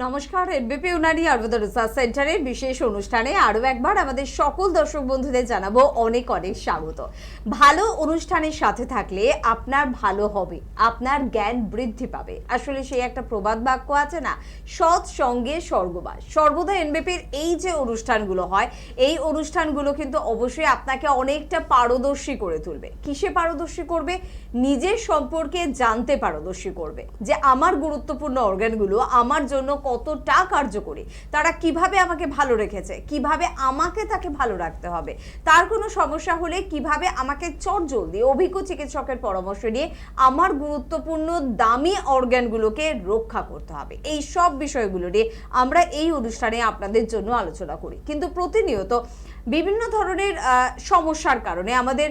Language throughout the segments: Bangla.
নমস্কার, এনবিপি উনানি আয়ুর্বেদ রিসার্চ সেন্টারের বিশেষ অনুষ্ঠানে আরও একবার আমাদের সকল দর্শক বন্ধুদের জানাবো অনেক অনেক স্বাগত। ভালো অনুষ্ঠানের সাথে থাকলে আপনার ভালো হবে, আপনার জ্ঞান বৃদ্ধি পাবে। আসলে সেই একটা প্রবাদ বাক্য আছে না, সৎ সঙ্গে স্বর্গবাস। সর্বদা এনবিপির এই যে অনুষ্ঠানগুলো হয়, এই অনুষ্ঠানগুলো কিন্তু অবশ্যই আপনাকে অনেকটা পারদর্শী করে তুলবে। কিসে পারদর্শী করবে? নিজের সম্পর্কে জানতে পারদর্শী করবে, যে আমার গুরুত্বপূর্ণ অর্গানগুলো আমার জন্য কতটা কার্যকরী, তারা কিভাবে আমাকে ভালো রেখেছে, কিভাবে আমাকে তাকে ভালো রাখতে হবে, তার কোনো সমস্যা হলে কিভাবে আমাকে চটজলদি অভিজ্ঞ চিকিৎসকের পরামর্শ নিয়ে আমার গুরুত্বপূর্ণ দামি অর্গানগুলোকে রক্ষা করতে হবে। এই সব বিষয়গুলো নিয়ে আমরা এই অনুষ্ঠানে আপনাদের জন্য আলোচনা করি। কিন্তু প্রতিনিয়ত বিভিন্ন ধরনের সমস্যার কারণে আমাদের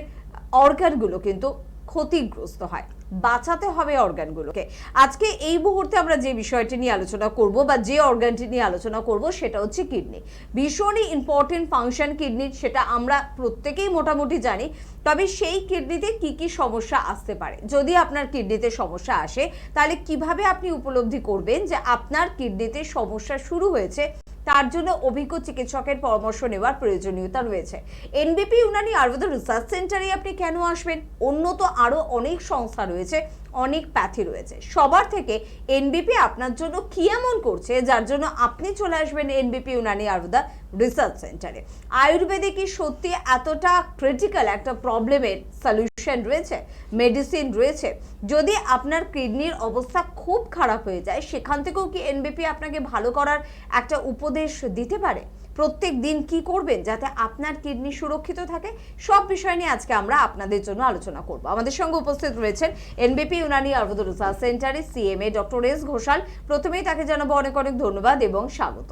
অর্গানগুলো কিন্তু ক্ষতিগ্রস্ত হয়। বাঁচাতে হবে অর্গানগুলোকে। আজকে এই মুহূর্তে আমরা যে বিষয়টি নিয়ে আলোচনা করব বা যে অর্গানটি নিয়ে আলোচনা করব সেটা হচ্ছে কিডনি। ভীষণই ইম্পর্টেন্ট ফাংশন কিডনির, সেটা আমরা প্রত্যেকেই মোটামুটি জানি। তবে সেই কিডনিতে কি কি সমস্যা আসতে পারে, যদি আপনার কিডনিতে সমস্যা আসে তাহলে কিভাবে আপনি উপলব্ধি করবেন যে আপনার কিডনিতে সমস্যা শুরু হয়েছে, তার জন্য অভিজ্ঞ চিকিৎসকের পরামর্শ নেওয়ার প্রয়োজনীয়তা রয়েছে। এনবিপি উনানি আয়ুর্বেদ রিসার্চ সেন্টারে আপনি কেন আসবেন? উন্নত আরো অনেক সংস্থা রয়েছে, অনেক প্যাথি রয়েছে, সবার থেকে এনবিপি আপনার জন্য কি এমন করছে যার জন্য আপনি চলে আসবেন এনবিপি উনানি আয়ুর্বেদ রিসার্চ সেন্টারে। আয়ুর্বেদে কি সত্যি এতটা ক্রিটিক্যাল একটা প্রবলেমের সলিউশন রয়েছে, মেডিসিন রয়েছে? যদি আপনার কিডনির অবস্থা খুব খারাপ হয়ে যায়, সেখান থেকেও কি এনবিপি আপনাকে ভালো করার একটা উপদেশ দিতে পারে? প্রত্যেক দিন কি করবেন যাতে আপনার কিডনি সুরক্ষিত থাকে, সব বিষয় নিয়ে আজকে আমরা আপনাদের জন্য আলোচনা করব। আমাদের সঙ্গে উপস্থিত রয়েছেন এনবিপি ইউনানি আয়ুর্বেদ রিসার্চ সেন্টারের সিএমএ ডক্টর এস ঘোষাল। প্রথমেই তাকে জানাবো অনেক অনেক ধন্যবাদ এবং স্বাগত।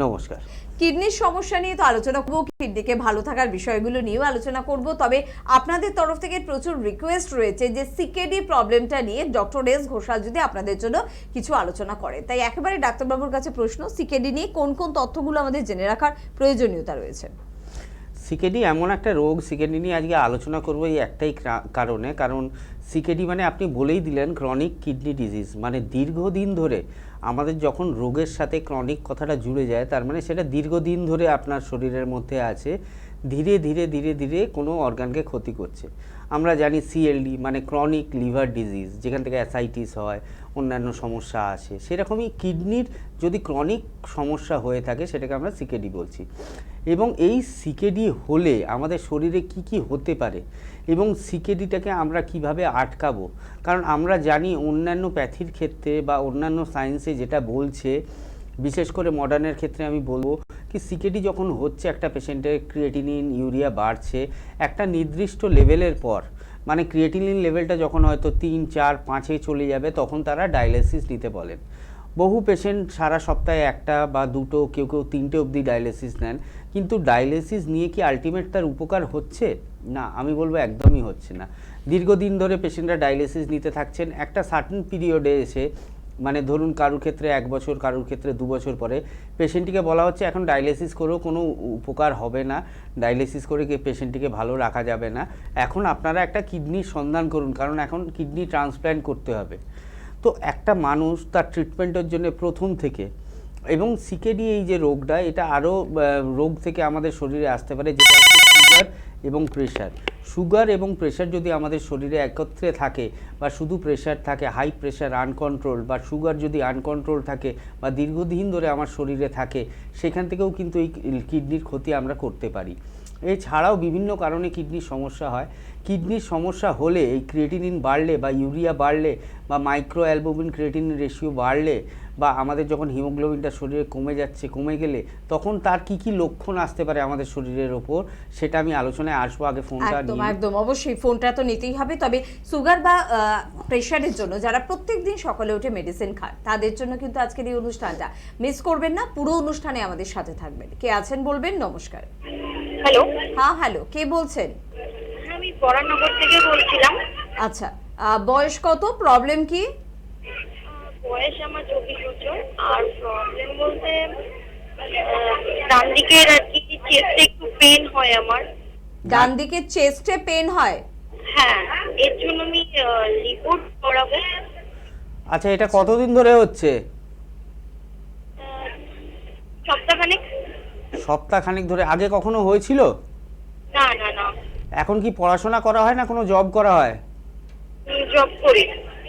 নমস্কার। কিডনির সমস্যা নিয়ে তো আলোচনা করবো, কিডনিকে ভালো থাকার বিষয়গুলো নিয়েও আলোচনা করব। তবে আপনাদের তরফ থেকে প্রচুর রিকোয়েস্ট রয়েছে যে সিকেডি প্রবলেমটা নিয়ে ডক্টর এস ঘোষাল যদি আপনাদের জন্য কিছু আলোচনা করে। তাই একেবারে ডাক্তারবাবুর কাছে প্রশ্ন, সিকেডি নিয়ে কোন কোন তথ্যগুলো আমাদের জেনে রাখার প্রয়োজনীয়তা রয়েছে? সিকেডি এমন একটা রোগ, সিকেডি নিয়ে আজকে আলোচনা করব এই একটাই কারণে, কারণ সিকেডি মানে আপনি বলেই দিলেন ক্রনিক কিডনি ডিজিজ, মানে দীর্ঘদিন ধরে আমাদের যখন রোগের সাথে ক্রনিক কথাটা জুড়ে যায়, তার মানে সেটা দীর্ঘদিন ধরে আপনার শরীরের মধ্যে আছে, ধীরে ধীরে ধীরে ধীরে কোনো অর্গানকে ক্ষতি করছে। আমরা জানি সিএলডি মানে ক্রনিক লিভার ডিজিজ, যেখান থেকে অ্যাসাইটিস হয়, অন্যান্য সমস্যা আসে। সেরকমই কিডনির যদি ক্রনিক সমস্যা হয়ে থাকে সেটাকে আমরা সিকেডি বলছি। এবং এই সিকেডি হলে আমাদের শরীরে কি কি হতে পারে এবং সিকেডিটাকে আমরা কিভাবে আটকাবো, কারণ আমরা জানি অন্যান্য প্যাথির ক্ষেত্রে বা অন্যান্য সায়েন্সে যেটা বলছে, বিশেষ করে মডার্নের ক্ষেত্রে আমি বলবো কি সিকেডি যখন হচ্ছে একটা পেশেন্টের ক্রিয়েটিনিন ইউরিয়া বাড়ছে একটা নির্দিষ্ট লেভেলের পর, মানে ক্রিয়েটিনিন লেভেলটা যখন হয়তো 3, 4, 5-এ চলে যাবে তখন তারা ডায়ালিসিস নিতে বলেন। বহু পেশেন্ট সারা সপ্তাহে একটা বা দুটো, কেউ কেউ 3টে অবধি ডায়ালিসিস নেন, কিন্তু ডায়ালিসিস নিয়ে কি আলটিমেট তার উপকার হচ্ছে? না, আমি বলবো একদমই হচ্ছে না। দীর্ঘদিন ধরে পেশেন্টরা ডায়ালিসিস নিতে থাকছেন, একটা সার্টেন পিরিয়ডে এসে মানে ধরুন কারুর ক্ষেত্রে 1 বছর, কারুর ক্ষেত্রে 2 বছর পরে পেশেন্টটিকে বলা হচ্ছে এখন ডায়ালিসিস করেও কোনো উপকার হবে না, ডায়ালিসিস করে পেশেন্টটিকে ভালো রাখা যাবে না, এখন আপনারা একটা কিডনির সন্ধান করুন, কারণ এখন কিডনি ট্রান্সপ্ল্যান্ট করতে হবে। তো একটা মানুষ তার ট্রিটমেন্টের জন্য প্রথম থেকে, এবং সিকেডি এই যে রোগটা, এটা আরও রোগ থেকে আমাদের শরীরে আসতে পারে, যেটা হচ্ছে সুগার এবং প্রেশার। সুগার এবং প্রেশার যদি আমাদের শরীরে একত্রে থাকে বা শুধু প্রেশার থাকে, হাই প্রেশার আনকন্ট্রোল, বা সুগার যদি আনকন্ট্রোল থাকে বা দীর্ঘদিন ধরে আমার শরীরে থাকে, সেখান থেকেও কিন্তু এই কিডনির ক্ষতি আমরা করতে পারি। এছাড়াও বিভিন্ন কারণে কিডনির সমস্যা হয়। কিডনির সমস্যা হলে এই ক্রিয়েটিনিন বাড়লে বা ইউরিয়া বাড়লে বা মাইক্রো অ্যালবুমিন ক্রিয়েটিনিন রেশিও বাড়লে বা আমাদের যখন হিমোগ্লোবিনটা শরীরে কমে যাচ্ছে, কমে গেলে তখন তার কি কি লক্ষণ আসতে পারে আমাদের শরীরের ওপর, সেটা আমি আলোচনায় আসবো। আগে ফোনটা একদম একদম অবশ্যই ফোনটা তো নিতেই হবে। তবে সুগার বা প্রেশারের জন্য যারা প্রত্যেকদিন সকালে উঠে মেডিসিন খান, তাদের জন্য কিন্তু আজকের এই অনুষ্ঠানটা মিস করবেন না, পুরো অনুষ্ঠানে আমাদের সাথে থাকবেন। কে আছেন বলবেন? নমস্কার। হ্যালো। হ্যাঁ হ্যালো, কে বলছেন? আমি বরানগর থেকে বলছিলাম। আচ্ছা, বয়স কত, প্রবলেম কি? বয়স আমার 24 বছর। আর প্রবলেম বলতে ডান দিকের আর কি চেস্টে একটু পেন হয় আমার। ডান দিকে চেস্টে পেন হয়? হ্যাঁ, এর জন্য আমি রিপোর্ট করাবো। আচ্ছা, এটা কতদিন ধরে হচ্ছে? সপ্তাহখানেক। সপ্তাহখানেক ধরে? আগে কখনো হয়েছিল? না না না। এখন কি পড়াশোনা করা হয় না কোনো জব করা হয়? জব করি।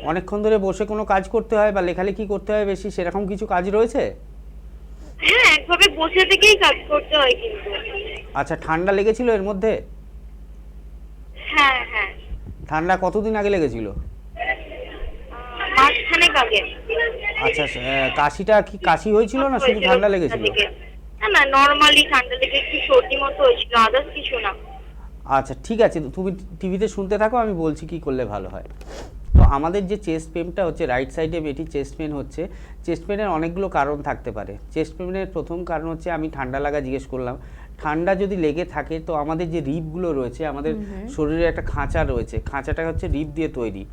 অনেকক্ষণ ধরে বসে কোনো কাজ করতে হয় বা লেখালেখি করতে হয় বেশি, সেরকম কিছু কাজ রয়েছে? হ্যাঁ, একভাবে বসে থেকেই কাজ করতে হয় কিন্তু। আচ্ছা, ঠান্ডা লেগেছিল এর মধ্যে? হ্যাঁ হ্যাঁ। ঠান্ডা কতদিন আগে লেগেছিল? মাসখানেক আগে। আচ্ছা, কাশিটা কি কাশি হয়েছিল না শুধু ঠান্ডা লেগেছিল? না না, নরমালি ঠান্ডা লেগে একটু সর্দি মতো হয়েছিল, আদার্স কিছু না। আচ্ছা ঠিক আছে, তুমি টিভিতে শুনতে থাকো, আমি বলছি কি করলে ভালো হয়। তো আমাদের যে চেস্ট পেনটা হচ্ছে রাইট সাইডে এটি চেস্ট পেন হচ্ছে। চেস্ট পেনের অনেকগুলো কারণ থাকতে পারে। চেস্ট পেনের প্রথম কারণ হচ্ছে, আমি ঠান্ডা লাগা জিজ্ঞেস করলাম, ঠান্ডা যদি লেগে থাকে তো আমাদের যে রিবগুলো রয়েছে, আমাদের শরীরে একটা খাঁচা রয়েছে, খাঁচাটা হচ্ছে রিব দিয়ে তৈরি।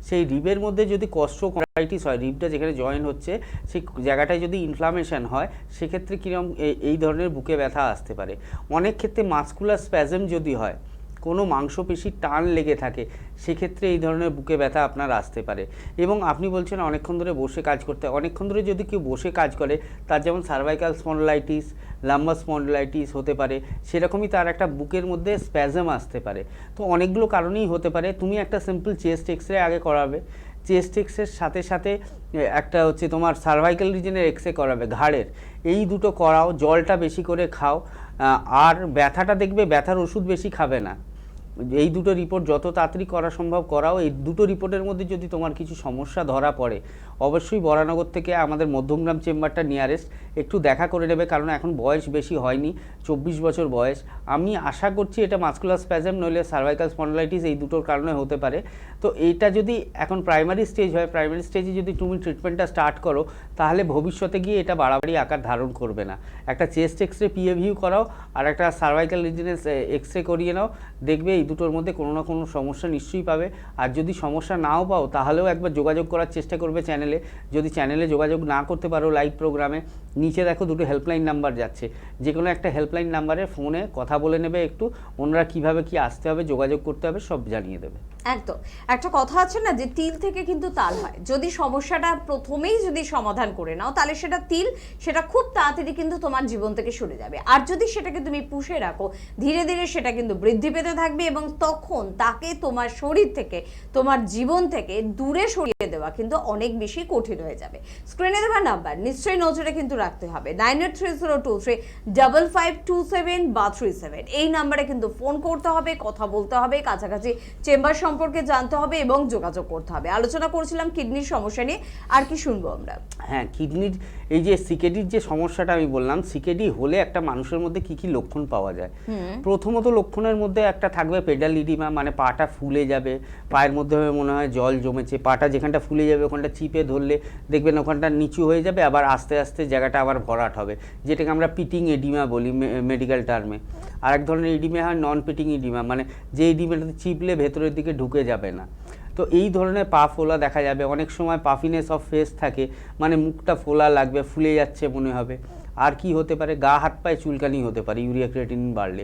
সেই রিবের মধ্যে যদি কস্টোকন্ড্রাইটিস হয়, রিবটা যেখানে জয়েন হচ্ছে সেই জায়গাটায় যদি ইনফ্লামেশন হয়, সেক্ষেত্রে কীরকম এই ধরনের বুকে ব্যথা আসতে পারে। অনেক ক্ষেত্রে মাসকুলার স্প্যাজম যদি হয়, কোনো মাংসপেশির টান লেগে থাকে, সেক্ষেত্রে এই ধরনের বুকে ব্যথা আপনার আসতে পারে। এবং আপনি বলছেন অনেকক্ষণ ধরে বসে কাজ করতে হয়। অনেকক্ষণ ধরে যদি কেউ বসে কাজ করে, তার যেমন সার্ভাইকাল স্পন্ডলাইটিস, লাম্বার স্পন্ডলাইটিস হতে পারে, সেরকমই তার একটা বুকের মধ্যে স্প্যাজম আসতে পারে। তো অনেকগুলো কারণেই হতে পারে। তুমি একটা সিম্পল চেস্ট এক্সরে আগে করাবে, চেস্ট এক্সরের সাথে সাথে একটা হচ্ছে তোমার সার্ভাইকাল রিজনের এক্সরে করাবে, ঘাড়ের। এই দুটো করাও, জলটা বেশি করে খাও, আর ব্যথাটা দেখবে ব্যথার ওষুধ বেশি খাবে না। এই দুটো রিপোর্ট যত তাড়াতাড়ি করা সম্ভব করাও। এই দুটো রিপোর্টের মধ্যে যদি তোমার কিছু সমস্যা ধরা পড়ে, অবশ্যই বরানগর থেকে আমাদের মধ্যমগ্রাম চেম্বারটা নিয়ারেস্ট, একটু দেখা করে নেবে, কারণ এখন বয়স বেশি হয়নি, 24 বছর বয়স। আমি আশা করছি এটা মাসকুলার স্প্যাজম নইলে সার্ভাইকাল স্পন্ডলাইটিস, এই দুটোর কারণে হতে পারে। তো এইটা যদি এখন প্রাইমারি স্টেজ হয়, প্রাইমারি স্টেজে যদি তুমি ট্রিটমেন্টটা স্টার্ট করো, তাহলে ভবিষ্যতে গিয়ে এটা বাড়াবাড়ি আকার ধারণ করবে না। একটা চেস্ট এক্সরে পিএ ভিউ করাও, আর একটা সার্ভাইকাল রিজনের এক্সরে করিয়ে নাও, দেখবে এই দুটোর মধ্যে কোনো না কোনো সমস্যা নিশ্চয়ই পাবে। আর যদি সমস্যা নাও পাও, তাহলেও একবার যোগাযোগ করার চেষ্টা করবে চ্যানেলে। যদি চ্যানেলে যোগাযোগ না করতে পারো লাইভ প্রোগ্রামে, নিচে দেখো দুটো হেল্পলাইন নাম্বার যাচ্ছে, যে কোনো একটা হেল্পলাইন নাম্বারে ফোনে কথা বলে নেবে, একটু ওনারা কীভাবে কী আসতে হবে, যোগাযোগ করতে হবে, সব জানিয়ে দেবে। একদম। একটা কথা আছে না যে তিল থেকে কিন্তু তাল হয়। যদি সমস্যাটা প্রথমেই যদি সমাধান করে নাও, তাহলে সেটা তিল, সেটা খুব তাড়াতাড়ি কিন্তু তোমার জীবন থেকে সরে যাবে। আর যদি সেটাকে তুমি পুষে রাখো, ধীরে ধীরে সেটা কিন্তু বৃদ্ধি পেতে থাকবে, এবং তখন তাকে তোমার শরীর থেকে, তোমার জীবন থেকে দূরে সরিয়ে দেওয়া কিন্তু অনেক বেশি কঠিন হয়ে যাবে। স্ক্রিনে দেওয়া নাম্বার নিশ্চয়ই নজরে কিন্তু রাখতে হবে, 9830235527 বা 37। এই নাম্বারে কিন্তু ফোন করতে হবে, কথা বলতে হবে, কাছাকাছি চেম্বার সম্পর্কে জানতে হবে এবং যোগাযোগ করতে হবে। আলোচনা করছিলাম কিডনির সমস্যা নিয়ে, আর কি শুনবো আমরা? হ্যাঁ, কিডনির এই যে সিকেডির যে সমস্যাটা আমি বললাম, সিকেডি হলে একটা মানুষের মধ্যে কি কি লক্ষণ পাওয়া যায়। প্রথমত লক্ষণের মধ্যে একটা থাকবে পেডাল ইডিমা, মানে পাটা ফুলে যাবে, পায়ের মধ্যে মনে হয় জল জমেছে, পাটা যেখানটা ফুলে যাবে ওখানটা চিপে ধরলে দেখবেন ওখানটা নিচু হয়ে যাবে, আবার আস্তে আস্তে জায়গাটা আবার ভরাট হবে, যেটাকে আমরা পিটিং এডিমা বলি মেডিকেল টার্মে। আর এক ধরনের ইডিমা হয় নন পিটিং ইডিমা, মানে যে ইডিমাটাতে চিপলে ভেতরের দিকে ঢুকে যাবে না। তো এই ধরনের পা ফোলা দেখা যাবে। অনেক সময় পাফিনেস অফ ফেস থাকে, মানে মুখটা ফোলা লাগবে, ফুলে যাচ্ছে মনে হবে। আর কি হতে পারে, গা হাত পায়ে চুলকানি হতে পারে ইউরিয়া ক্রিয়েটিনিন বাড়লে।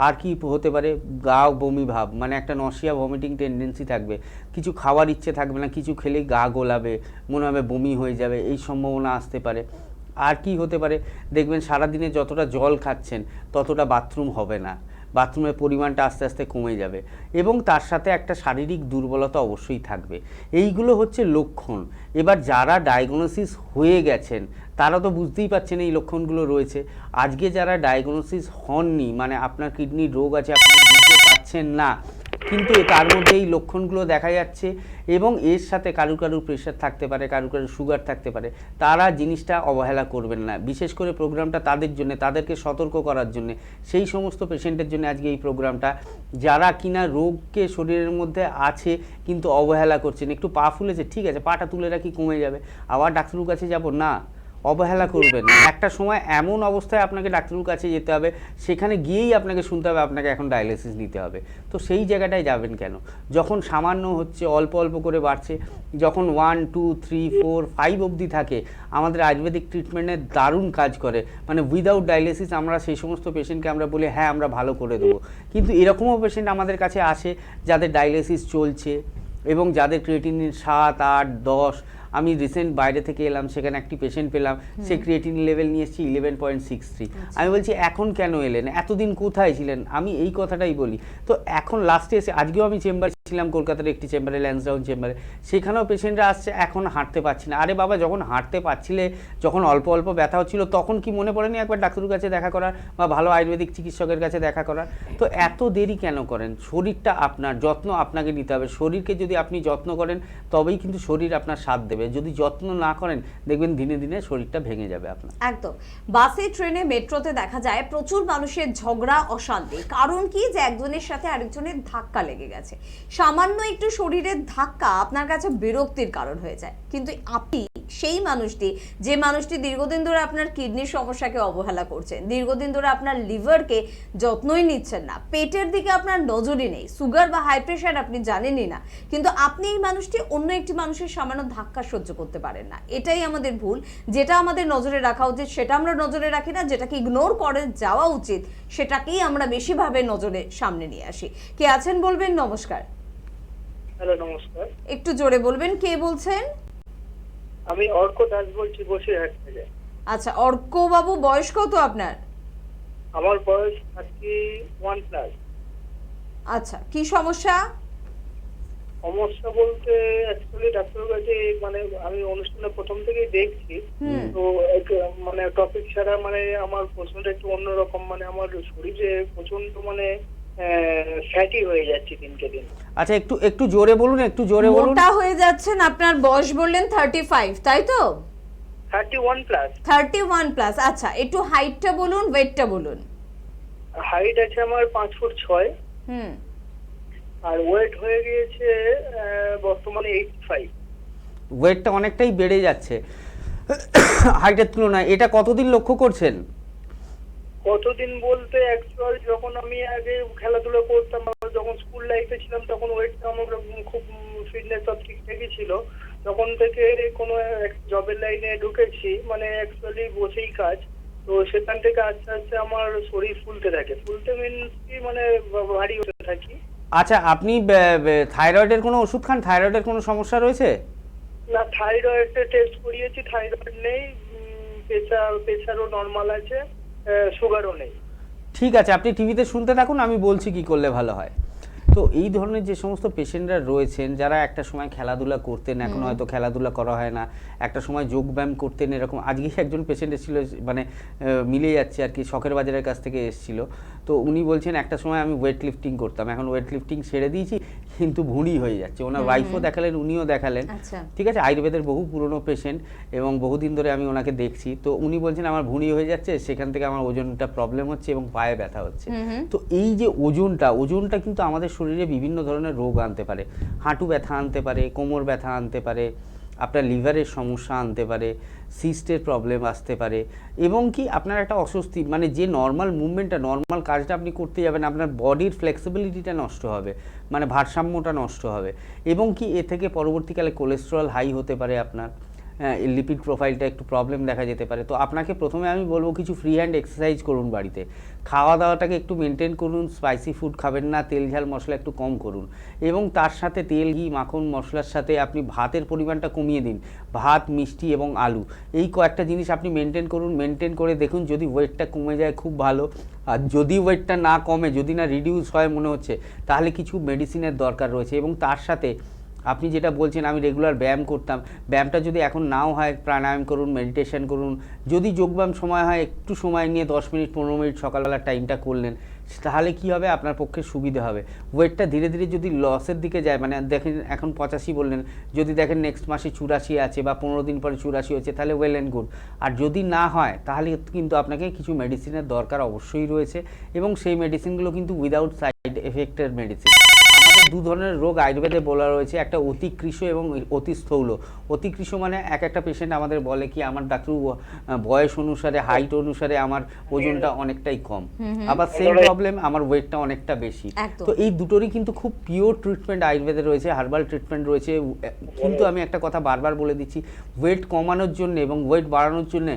আর কি হতে পারে, গা বমি ভাব, মানে একটা নসিয়া ভমিটিং টেন্ডেন্সি থাকবে, কিছু খাওয়ার ইচ্ছে থাকবে না, কিছু খেলেই গা গোলাবে, মনে হবে বমি হয়ে যাবে, এই সম্ভাবনা আসতে পারে। আর কি হতে পারে, দেখবেন সারাদিনে যতটা জল খাচ্ছেন ততটা বাথরুম হবে না, বাথরুমের পরিমাণটা আস্তে আস্তে কমে যাবে, এবং তার সাথে একটা শারীরিক দুর্বলতা অবশ্যই থাকবে। এইগুলো হচ্ছে লক্ষণ। এবার যারা ডায়াগনোসিস হয়ে গেছেন তারা তো বুঝতেই পারছেন এই লক্ষণগুলো রয়েছে। আজকে যারা ডায়াগনোসিস হননি, মানে আপনার কিডনির রোগ আছে আপনি বুঝতে পারছেন না, কিন্তু তার মধ্যে এই লক্ষণগুলো দেখা যাচ্ছে, এবং এর সাথে কারুর প্রেশার থাকতে পারে, কারুর সুগার থাকতে পারে, তারা জিনিসটা অবহেলা করবেন না। বিশেষ করে প্রোগ্রামটা তাদের জন্য, তাদেরকে সতর্ক করার জন্য, সেই সমস্ত পেশেন্টের জন্য আজকে এই প্রোগ্রামটা, যারা কিনা রোগকে শরীরের মধ্যে আছে কিন্তু অবহেলা করছেন। একটু পা ফুলেছে, ঠিক আছে পাটা তুলে রাখি কমে যাবে, আবার ডাক্তারের কাছে যাব না, অবহেলা করবেন না। একটা সময় এমন অবস্থায় আপনাকে ডাক্তারের কাছে যেতে হবে, সেখানে গিয়েই আপনাকে শুনতে হবে আপনাকে এখন ডায়ালিসিস নিতে হবে। তো সেই জায়গাটায় যাবেন কেন? যখন সামান্য হচ্ছে, অল্প অল্প করে বাড়ছে, যখন 1, 2, 3, 4, 5 অবধি থাকে, আমাদের আয়ুর্বেদিক ট্রিটমেন্টে দারুণ কাজ করে। মানে উইদাউট ডায়ালিসিস আমরা সেই সমস্ত পেশেন্টকে আমরা বলি হ্যাঁ আমরা ভালো করে দেবো। কিন্তু এরকমও পেশেন্ট আমাদের কাছে আসে যাদের ডায়ালিসিস চলছে, এবং যাদের ক্রিয়েটিনিন 7, 8, 10, আমি রিসেন্ট বাইরে থেকে এলাম, সেখানে একটি পেশেন্ট পেলাম, সে ক্রিয়েটিন লেভেল নিয়ে এসেছি 11.63। আমি বলছি এখন কেন এলেন, এতদিন কোথায় ছিলেন? আমি এই কথাটাই বলি। তো এখন লাস্টে এসে, আজকেও আমি চেম্বারে ছিলাম কলকাতার একটি চেম্বারে, ল্যান্সডাউন চেম্বারে, সেখানেও পেশেন্টরা আসছে এখন হাঁটতে পারছি না। আরে বাবা, যখন হাঁটতে পারছিলে, যখন অল্প অল্প ব্যথা হচ্ছিল, তখন কি মনে পড়েনি একবার ডাক্তারের কাছে দেখা করার বা ভালো আয়ুর্বেদিক চিকিৎসকের কাছে দেখা করার? তো এত দেরি কেন করেন? শরীরটা আপনার, যত্ন আপনাকে নিতে হবে। শরীরকে যদি আপনি যত্ন করেন তবেই কিন্তু শরীর আপনার সাথ দেবে। যদি যত্ন না করেন, দেখবেন দিনে দিনে শরীরটা ভেঙে যাবে আপনার। একদম। বাসে, ট্রেনে, মেট্রোতে দেখা যায় প্রচুর মানুষের ঝগড়া, অশান্তি। কারণ কি, যে একজনের সাথে আরেকজনের ধাক্কা লেগে গেছে। সামান্য একটু শরীরের ধাক্কা আপনার কাছে বিরক্তির কারণ হয়ে যায়, কিন্তু আপনি সেই মানুষটি, যে মানুষটি দীর্ঘদিন ধরে আপনার কিডনির সমস্যাকে অবহেলা করছেন, দীর্ঘদিন ধরে আপনার লিভারকে যত্নই নিচ্ছেন না, পেটের দিকে আপনার নজরই নেই, সুগার বা হাই প্রেশার আপনি জানেনই না, কিন্তু আপনি এই মানুষটি অন্য একটি মানুষের সামান্য ধাক্কা সহ্য করতে পারেন না। এটাই আমাদের ভুল। যেটা আমাদের নজরে রাখা উচিত সেটা আমরা নজরে রাখি না, যেটাকে ইগনোর করে যাওয়া উচিত সেটাকেই আমরা বেশিভাবে নজরে সামনে নিয়ে আসি। কে আছেন বলবেন? নমস্কার। হ্যালো, নমস্কার। একটু জোরে বলবেন, কে বলছেন? আমি অর্ক দাস বলছি, বসিরহাট থেকে। আচ্ছা, অর্ক বাবু, বয়স কত আপনার? আমার বয়স 31+। আচ্ছা, কি সমস্যা? সমস্যা বলতে অ্যাকচুয়ালি ডাক্তারের কাছে মানে আমি অনুষ্ঠানে প্রথম থেকেই দেখছি, তো মানে টপিক ছাড়া মানে আমার প্রশ্নটা একটু অন্যরকম। মানে আমার শরীরে প্রচন্ড মানে ফ্যাটি হয়ে যাচ্ছে দিনকে দিন। আচ্ছা, একটু একটু জোরে বলুন, একটু জোরে বলুন। মোটা হয়ে যাচ্ছেন। আপনার বয়স বললেন 35, তাই তো? 31+। 31 প্লাস। আচ্ছা, একটু হাইটটা বলুন, ওয়েটটা বলুন। হাইট আছে আমার 5 ফুট 6, হুম। আর ওয়েট হয়ে গিয়েছে বর্তমানে 85। ওয়েটটা অনেকটাই বেড়ে যাচ্ছে হাইটের তুলনায়। এটা কতদিন লক্ষ্য করছেন? কতদিন বলতে অ্যাকচুয়াল যখন আমি আগে খেলাধুলা করতাম, যখন স্কুল লাইফে ছিলাম, তখন ওয়েটটা আমার খুব ফিটনেস সব ঠিকঠাকই ছিল। তখন থেকে কোনো জবের লাইনে ঢুকেছি, মানে অ্যাকচুয়ালি বসেই কাজ, তো সেখান থেকে আস্তে আস্তে আমার শরীর ফুলতে থাকে। ফুলতে মিনস কি মানে ভারী হতে থাকি। আচ্ছা, আপনি থাইরয়েডের কোনো ওষুধ খান? থাইরয়েডের কোনো সমস্যা রয়েছে? না, থাইরয়েডের টেস্ট করিয়েছি, থাইরয়েড নেই, প্রেশারও নর্মাল আছে, সুগারও নেই। ঠিক আছে, আপনি টিভিতে শুনতে থাকুন, আমি বলছি কি করলে ভালো হয়। তো এই ধরনের যে সমস্ত পেশেন্টরা রয়েছেন, যারা একটা সময় খেলাধুলা করতেন, এখন হয়তো খেলাধুলা করা হয় না, একটা সময় যোগব্যায়াম করতেন, এরকম। আজকে একজন পেশেন্ট এসেছিল, মানে মিলে যাচ্ছে আর কি, শখের বাজারের কাছ থেকে এসেছিল। তো উনি বলছেন একটা সময় আমি ওয়েট লিফটিং করতাম, এখন ওয়েট লিফটিং ছেড়ে দিয়েছি, কিন্তু ভুঁড়ি হয়ে যাচ্ছে। ওনার ওয়াইফও দেখালেন, উনিও দেখালেন। ঠিক আছে, আয়ুর্বেদের বহু পুরনো পেশেন্ট এবং বহুদিন ধরে আমি ওনাকে দেখছি। তো উনি বলছেন আমার ভুঁড়ি হয়ে যাচ্ছে, সেখান থেকে আমার ওজনটা প্রবলেম হচ্ছে এবং পায়ে ব্যথা হচ্ছে। তো এই যে ওজনটা কিন্তু আমাদের শরীরে বিভিন্ন ধরনের রোগ আনতে পারে। হাঁটু ব্যথা আনতে পারে, কোমর ব্যথা আনতে পারে, আপনার লিভারের সমস্যা আনতে পারে, সিস্টের প্রবলেম আসতে পারে, এবং কি আপনার একটা অস্বস্তি, মানে যে নর্মাল মুভমেন্টটা, নর্মাল কাজটা আপনি করতে যাবেন, আপনার বডির ফ্লেক্সিবিলিটিটা নষ্ট হবে, মানে ভারসাম্যটা নষ্ট হবে, এবং কি এ থেকে পরবর্তীকালে কোলেস্টেরল হাই হতে পারে, আপনার লিপিড প্রোফাইলটা একটু প্রবলেম দেখা যেতে পারে। তো আপনাকে প্রথমে আমি বলবো কিছু ফ্রি হ্যান্ড এক্সারসাইজ করুন বাড়িতে, খাওয়া দাওয়াটাকে একটু মেনটেন করুন, স্পাইসি ফুড খাবেন না, তেল ঝাল মশলা একটু কম করুন, এবং তার সাথে তেল, ঘি, মাখন, মশলার সাথে আপনি ভাতের পরিমাণটা কমিয়ে দিন। ভাত, মিষ্টি এবং আলু, এই কয়েকটা জিনিস আপনি মেনটেন করুন। মেনটেন করে দেখুন, যদি ওয়েটটা কমে যায় খুব ভালো, আর যদি ওয়েটটা না কমে, যদি না রিডিউস হয় মনে হচ্ছে, তাহলে কিছু মেডিসিনের দরকার রয়েছে। এবং তার সাথে আপনি যেটা বলছেন আমি রেগুলার ব্যায়াম করতাম, ব্যায়ামটা যদি এখন নাও হয়, প্রাণায়াম করুন, মেডিটেশন করুন। যদি যোগব্যায়াম সময় হয়, একটু সময় নিয়ে 10 মিনিট 15 মিনিট সকালবেলার টাইমটা করলেন, তাহলে কি হবে, আপনার পক্ষে সুবিধে হবে। ওয়েটটা ধীরে ধীরে যদি লসের দিকে যায়, মানে দেখেন এখন 85 বললেন, যদি দেখেন নেক্সট মাসে 84 আছে বা 15 দিন পরে 84 হচ্ছে, তাহলে ওয়েল অ্যান্ড গুড। আর যদি না হয়, তাহলে কিন্তু আপনাকে কিছু মেডিসিনের দরকার অবশ্যই রয়েছে, এবং সেই মেডিসিনগুলো কিন্তু উইদাউট সাইড এফেক্টের মেডিসিন। আমাদের দু ধরনের রোগ আয়ুর্বেদে বলা রয়েছে, একটা অতিকৃশ এবং অতিস্থূল। অতিকৃশ মানে একটা পেশেন্ট আমাদের বলে কি আমার ডাক্তার বয়স অনুসারে, হাইট অনুসারে আমার ওজনটা অনেকটাই কম, আবার সেম প্রবলেম আমার ওয়েটটা অনেকটা বেশি। তো এই দুটোরই কিন্তু খুব পিওর ট্রিটমেন্ট আয়ুর্বেদে রয়েছে, হার্বাল ট্রিটমেন্ট রয়েছে। কিন্তু আমি একটা কথা বারবার বলে দিচ্ছি, ওয়েট কমানোর জন্য এবং ওয়েট বাড়ানোর জন্য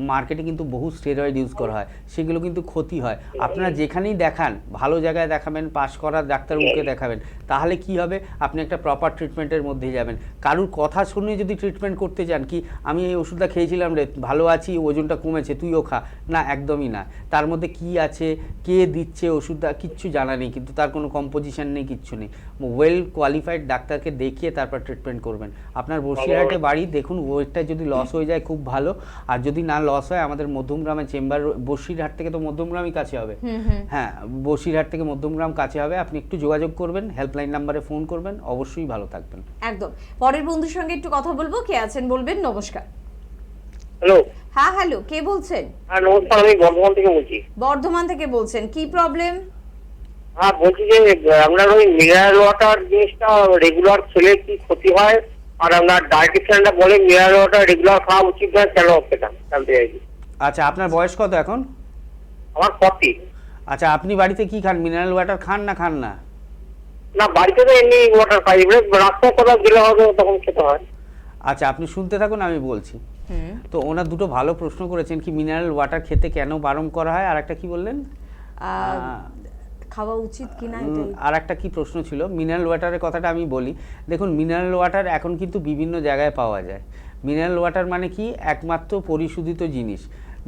মার্কেটে কিন্তু বহু স্টেরয়েড ইউজ করা হয়, সেগুলো কিন্তু ক্ষতি হয়। আপনারা যেখানেই দেখান, ভালো জায়গায় দেখাবেন, পাস করা ডাক্তারবাবুকে দেখাবেন, তাহলে কি হবে, আপনি একটা প্রপার ট্রিটমেন্টের মধ্যে যাবেন। কারুর কথা শুনে যদি ট্রিটমেন্ট করতে যান, কি আমি এই ওষুধটা খেয়েছিলাম রে, ভালো আছি, ওজনটা কমেছে, তুইও খা, না, একদমই না। তার মধ্যে কি আছে, কে দিচ্ছে ওষুধটা, কিচ্ছু জানা নেই, কিন্তু তার কোনো কম্পোজিশন নেই, কিচ্ছু নেই। ওয়েল কোয়ালিফাইড ডাক্তারকে দেখিয়ে তারপর ট্রিটমেন্ট করবেন। আপনার বসিরহাটে বাড়ি, দেখুন ওয়েটটা যদি লস হয়ে যায় খুব ভালো, আর যদি না লস হয় আমাদের মধ্যমগ্রামে চেম্বার, বসিরহাট থেকে তো মধ্যমগ্রামই কাছে হবে। হ্যাঁ, বসিরহাট থেকে মধ্যমগ্রাম কাছে হবে, আপনি একটু যোগাযোগ করবেন, হেল্পলাইন নাম্বারে ফোন করবেন, অবশ্যই ভালো থাকবেন। একদম। পরের বন্ধুর সঙ্গে একটু কথা বলবো, কে আছেন বলবেন। নমস্কার। হ্যালো। হ্যাঁ, হ্যালো, কে বলছেন? হ্যাঁ নমস্কার, আমি বর্ধমান থেকে বলছি। বর্ধমান থেকে বলছেন, কি প্রবলেম? হ্যাঁ বলছি যে আপনার ওই মিনারেল ওয়াটার জিনিসটা রেগুলার খেলে কি ক্ষতি হয়, আর আপনার ডায়েটিশিয়ানরা বলে মিনারেল ওয়াটার রেগুলার খাওয়া উচিত নয়, কেন হচ্ছে না জানতে চাইছি। আচ্ছা, আপনার বয়স কত এখন? আমার 40। আচ্ছা, আপনি বাড়িতে কি খান, মিনারেল ওয়াটার খান না খান না? না, বাড়িতে তো এমনি ওয়াটার খাই, রাস্তায় কোথাও গেলে হবে তখন খেতে হয়। আচ্ছা, আপনি শুনতে থাকুন, আমি বলছি। তো ওনার দুটো ভালো প্রশ্ন করেছেন, কি মিনারেল ওয়াটার খেতে কেন বারণ করা হয়, আর একটা কি বললেন, খাওয়া উচিত কিনা, আর একটা কি প্রশ্ন ছিল। মিনারেল ওয়াটারের কথাটা আমি বলি। দেখুন, মিনারেল ওয়াটার এখন কিন্তু বিভিন্ন জায়গায় পাওয়া যায়। মিনারেল ওয়াটার মানে কি, একমাত্র পরিশোধিত জিনিস,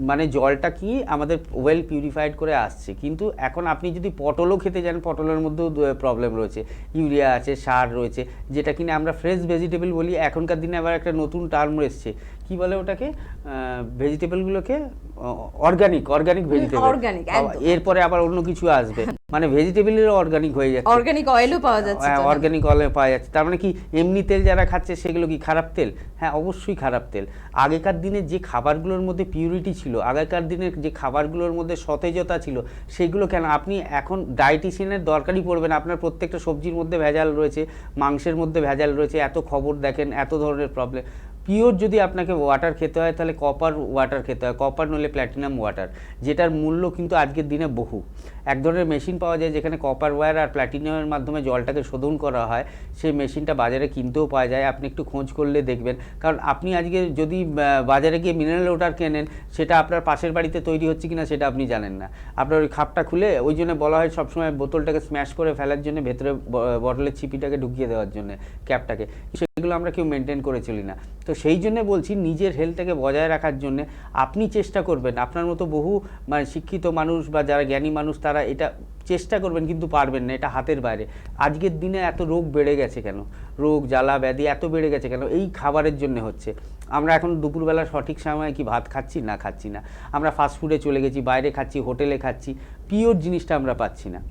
মানে জলটা কি আমাদের ওয়েল পিউরিফাইড করে আসছে। কিন্তু এখন আপনি যদি পটলও খেতে যান, পটলের মধ্যেও প্রবলেম রয়েছে, ইউরিয়া আছে, সার রয়েছে, যেটা কিনা আমরা ফ্রেশ ভেজিটেবল বলি। এখনকার দিনে আবার একটা নতুন টার্ম এসছে, কি বলে ওটাকে, ভেজিটেবলগুলোকে অর্গানিক ভেজিটেবল। এরপরে আবার অন্য কিছু আসবে, মানে ভেজিটেবলের অর্গানিক হয়ে যাচ্ছে, অর্গানিক অয়েলও পাওয়া যাচ্ছে। অর্গানিক অয়েল পাওয়া যাচ্ছে। তার মানে কি, এমনি তেল যারা খাচ্ছে সেগুলো কি খারাপ তেল? হ্যাঁ, অবশ্যই খারাপ তেল। আগেকার দিনে যে খাবারগুলোর মধ্যে পিউরিটি ছিল, আগেকার দিনের যে খাবারগুলোর মধ্যে সতেজতা ছিল, সেগুলো কেন আপনি এখন ডায়েটিশিয়ানের দরকারই পড়বে না। আপনার প্রত্যেকটা সবজির মধ্যে ভেজাল রয়েছে, মাংসের মধ্যে ভেজাল রয়েছে, এত খবর দেখেন, এত ধরনের প্রবলেম। পিওর যদি আপনাকে ওয়াটার খেতে হয়, তাহলে কপার ওয়াটার খেতে হয়, কপার নলে প্ল্যাটিনাম ওয়াটার, যেটার মূল্য কিন্তু আজকের দিনে বহু। এক ধরনের মেশিন পাওয়া যায় যেখানে কপার ওয়্যার আর প্ল্যাটিনামের মাধ্যমে জলটাকে শোধন করা হয়, সেই মেশিনটা বাজারে কিনতেও পাওয়া যায়, আপনি একটু খোঁজ করলে দেখবেন। কারণ আপনি আজকে যদি বাজারে গিয়ে মিনারেল ওয়াটার কেনেন, সেটা আপনার পাশের বাড়িতে তৈরি হচ্ছে কিনা সেটা আপনি জানেন না। আপনার ওই খাপটা খুলে, ওই জন্য বলা হয় সবসময় বোতলটাকে স্ম্যাশ করে ফেলার জন্য, ভেতরে বটলের ছিপিটাকে ঢুকিয়ে দেওয়ার জন্য, ক্যাপটাকে, সেগুলো আমরা কেউ মেনটেন করে চলি না। তো সেই জন্য বলছি, নিজের হেলথটাকে বজায় রাখার জন্য আপনি চেষ্টা করবেন। আপনার মতো বহু মানে শিক্ষিত মানুষ বা যারা জ্ঞানী মানুষ, তারা এটা চেষ্টা করবেন, কিন্তু পারবেন না, এটা হাতের বাইরে। আজকের দিনে এত রোগ বেড়ে গেছে কেন, রোগ জ্বালা ব্যাধি এত বেড়ে গেছে কেন, এই খাবারের জন্য হচ্ছে। আমরা এখন দুপুরবেলা সঠিক সময়ে কি ভাত খাচ্ছি না, খাচ্ছি না। আমরা ফাস্টফুডে চলে গেছি, বাইরে খাচ্ছি, হোটেলে খাচ্ছি, পিওর জিনিসটা আমরা পাচ্ছি না।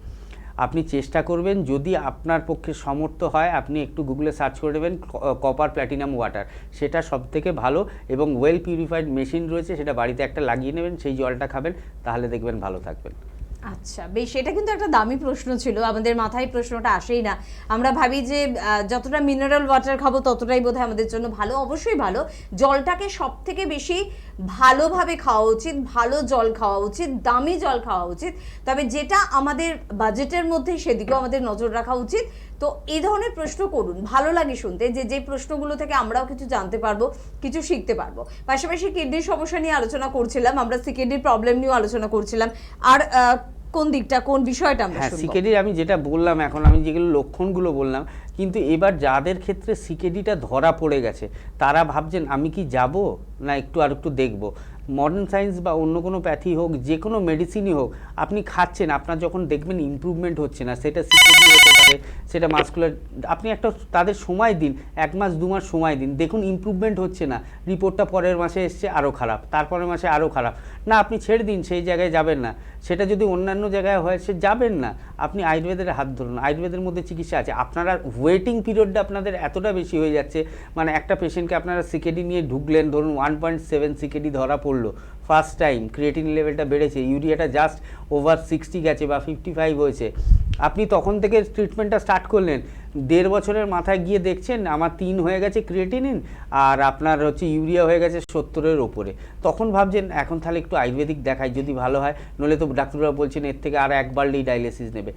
আপনি চেষ্টা করবেন, যদি আপনার পক্ষে সমর্থ হয়, আপনি একটু গুগলে সার্চ করে নেবেন কপার প্ল্যাটিনাম ওয়াটার, সেটা সবথেকে ভালো এবং ওয়েল পিউরিফাইড মেশিন রয়েছে, সেটা বাড়িতে একটা লাগিয়ে নেবেন, সেই জলটা খাবেন, তাহলে দেখবেন ভালো থাকবেন। আচ্ছা, বেশ, এটা কিন্তু একটা দামি প্রশ্ন ছিল, আমাদের মাথায় প্রশ্নটা আসেই না। আমরা ভাবি যে যতটা মিনারেল ওয়াটার খাবো ততটাই বোধহয় আমাদের জন্য ভালো। অবশ্যই ভালো, জলটাকে সব থেকে বেশি ভালোভাবে খাওয়া উচিত, ভালো জল খাওয়া উচিত, দামি জল খাওয়া উচিত। তবে যেটা আমাদের বাজেটের মধ্যে, সেদিকেও আমাদের নজর রাখা উচিত। তো এই ধরনের প্রশ্ন করুন, ভালো লাগে শুনতে, যে প্রশ্নগুলো থেকে আমরাও কিছু জানতে পারবো, কিছু শিখতে পারবো। পাশাপাশি কিডনির সমস্যা নিয়ে আলোচনা করছিলাম আমরা, সিকিডির প্রবলেম নিয়েও আলোচনা করছিলাম। আর কোন দিকটা, কোন বিষয়টা আমরা শুনবো? সিকেডির আমি যেটা বললাম, এখন আমি যেগুলো লক্ষণগুলো বললাম, কিন্তু এবার যাদের ক্ষেত্রে সিকেডিটা ধরা পড়ে গেছে, তারা ভাবছেন আমি কি যাব না একটু আর একটু দেখবো। মডার্ন সায়েন্স বা অন্য কোনো প্যাথি হোক, যে কোনো মেডিসিনই হোক, আপনি খাচ্ছেন, আপনার যখন দেখবেন ইমপ্রুভমেন্ট হচ্ছে না, সেটা সিকেডি হতে পারে, সেটা মাসকুলার, আপনি একটা তাদের সময় দিন, 1 মাস 2 মাস সময় দিন, দেখুন ইমপ্রুভমেন্ট হচ্ছে না, রিপোর্টটা পরের মাসে এসছে আরও খারাপ, তারপরের মাসে আরও খারাপ, না আপনি ছেড়ে দিন, সেই জায়গায় যাবেন না। সেটা যদি অন্যান্য জায়গায় হয়, সে যাবেন না, আপনি আয়ুর্বেদের হাত ধরুন, আয়ুর্বেদের মধ্যে চিকিৎসা আছে। আপনারা ওয়েটিং পিরিয়ডটা আপনাদের এতটা বেশি হয়ে যাচ্ছে, মানে একটা পেশেন্টকে আপনারা সিকেডি নিয়ে ঢুকলেন, ধরুন 1.7 সিকেডি ধরা পড়লো ফার্স্ট টাইম, ক্রিয়েটিন লেভেলটা বেড়েছে, ইউরিয়াটা জাস্ট ওভার 60 গেছে বা 55 হয়েছে, আপনি তখন থেকে ট্রিটমেন্টটা স্টার্ট করলেন, 1.5 বছরের মাথায় গিয়ে দেখছেন আমার 3 হয়ে গেছে ক্রিয়েটিনিন, আর আপনার হচ্ছে ইউরিয়া হয়ে গেছে 70-এর ওপরে। তখন ভাবছেন এখন তাহলে একটু আয়ুর্বেদিক দেখাই, যদি ভালো হয়, নলে তো ডাক্তারবাবু বলছেন এর থেকে আর 1 বারলেই ডায়ালিসিস নেবে।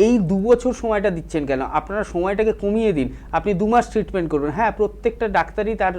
এই 2 বছর সময়টা দিচ্ছেন কেন? আপনারা সময়টাকে কমিয়ে দিন, আপনি 2 মাস ট্রিটমেন্ট করুন। হ্যাঁ, প্রত্যেকটা ডাক্তারই তার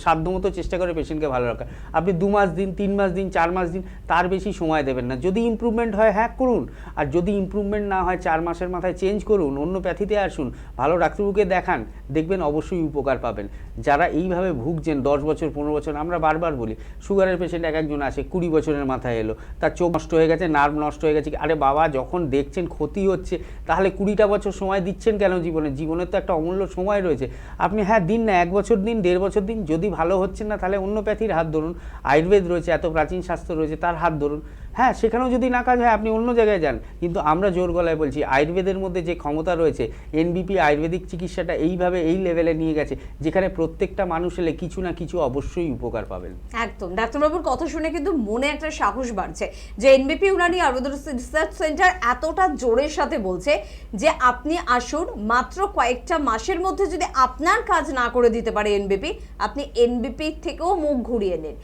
সাধ্যমতো চেষ্টা করে পেশেন্টকে ভালো রাখার। আপনি 2 মাস দিন, 3 মাস দিন, 4 মাস দিন, তার বেশি সময় দেবেন না। যদি ইমপ্রুভমেন্ট হয় হ্যাঁ করুন, আর যদি ইমপ্রুভমেন্ট না হয় 4 মাসের মাথায় চেঞ্জ করুন, অন্য প্যাথিতে আসুন, ভালো ডাক্তারবাবুকে দেখান, দেখবেন অবশ্যই উপকার পাবেন। যারা এইভাবে ভুগছেন 10 বছর 15 বছর, আমরা বারবার বলি সুগারের পেশেন্ট এক একজন আসে 20 বছরের মাথায় এলো, তার চোখ নষ্ট হয়ে গেছে, নার্ভ নষ্ট হয়ে গেছে। আরে বাবা, যখন দেখছেন ক্ষতি হচ্ছে, তাহলে 20টা বছর সময় দিচ্ছেন কেন? জীবনের তো একটা অমূল্য সময় রয়েছে। আপনি হ্যাঁ দিন না, 1 বছর দিন, 1.5 বছর দিন। যদি ভালো হচ্ছেন না, তাহলে অন্য প্যাথির হাত ধরুন। আয়ুর্বেদ রয়েছে, এত প্রাচীন শাস্ত্র রয়েছে, তার হাত ধরুন। হ্যাঁ, সেখানেও যদি না কাজ হয় আপনি অন্য জায়গায় যান। কিন্তু আমরা জোর গলায় বলছি, আয়ুর্বেদের মধ্যে যে ক্ষমতা রয়েছে, এনবিপি আয়ুর্বেদিক চিকিৎসাটা এইভাবে এই লেভেলে নিয়ে গেছে, যেখানে প্রত্যেকটা মানুষ এলে কিছু না কিছু অবশ্যই উপকার পাবেন। একদম, ডাক্তারবাবুর কথা শুনে কিন্তু মনে একটা সাহস বাড়ছে যে এনবিপি ইউনানি আয়ুর্বেদ রিসার্চ সেন্টার এতটা জোরের সাথে বলছে যে আপনি আসুন, মাত্র কয়েকটা মাসের মধ্যে যদি আপনার কাজ না করে দিতে পারে এনবিপি, আপনি এনবিপি থেকেও মুখ ঘুরিয়ে নিন।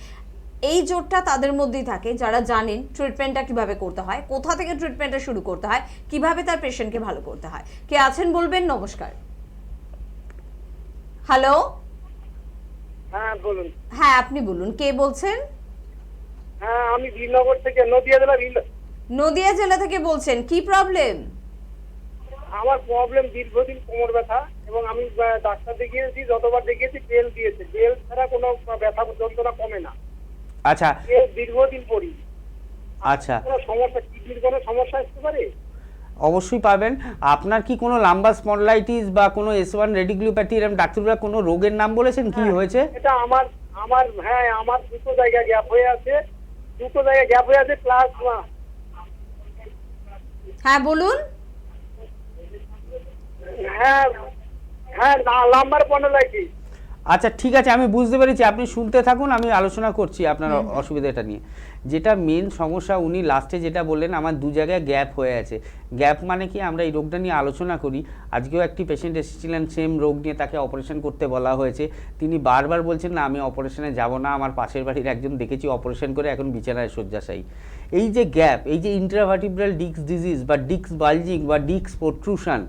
এই জোরটা তাদের মধ্যেই থাকে যারা জানেন ট্রিটমেন্টটা কিভাবে করতে হয়, কোথা থেকে ট্রিটমেন্টটা শুরু করতে হয়, কিভাবে তার পেশেন্টকে ভালো করতে হয়। কে আছেন বলবেন? নমস্কার। হ্যালো। হ্যাঁ বলুন। হ্যাঁ, আপনি বলুন, কে বলছেন? হ্যাঁ, আমি বীরনগর থেকে, নদিয়া জেলা। নদিয়া জেলা থেকে বলছেন, কি প্রবলেম? আমার প্রবলেম দীর্ঘদিন কোমর ব্যথা, এবং আমি ডাক্তার দেখিয়েছি, যতবার দেখিয়েছি বেল দিয়েছে, বেল ছাড়া কোনো ব্যথা যন্ত্রণা কমে না। আচ্ছা দীর্ঘদিন পরি। আচ্ছা, কোনো সমস্যা, কিডনির কোনো সমস্যা আসতে পারে? অবশ্যই পাবেন। আপনার কি কোনো লাম্বার স্পন্ডলাইটিস বা কোনো S1 রেডিকুলোপ্যাথি, এরকম ডাক্তাররা কোনো রোগের নাম বলেছেন? কি হয়েছে? এটা আমার হ্যাঁ, আমার দুটো জায়গায় গ্যাপ হয়ে আছে, প্লাস হ্যাঁ বলুন। হ্যাঁ হ্যাঁ লাম্বার স্পন্ডলাইটিস। আচ্ছা ঠিক আছে, আমি বুঝতে পেরেছি, আপনি শুনতে থাকুন, আমি আলোচনা করছি আপনার অসুবিধাটা নিয়ে। যেটা মেন সমস্যা, উনি লাস্টে যেটা বললেন, আমার 2 জায়গায় গ্যাপ হয়ে আছে। গ্যাপ মানে কি, আমরা এই রোগটা নিয়ে আলোচনা করি। আজকেও একটি পেশেন্ট এসেছিলেন সেম রোগ নিয়ে, তাকে অপারেশন করতে বলা হয়েছে। তিনি বারবার বলছেন না আমি অপারেশনে যাব না, আমার পাশের বাড়ির একজন দেখেছি অপারেশন করে এখন বিছানায় শয্যাশায়ী। এই যে গ্যাপ, এই যে ইন্ট্রাভার্টিব্রাল ডিস্ক ডিজিজ বা ডিস্ক বালজিং বা ডিস্ক প্রোট্রুশন,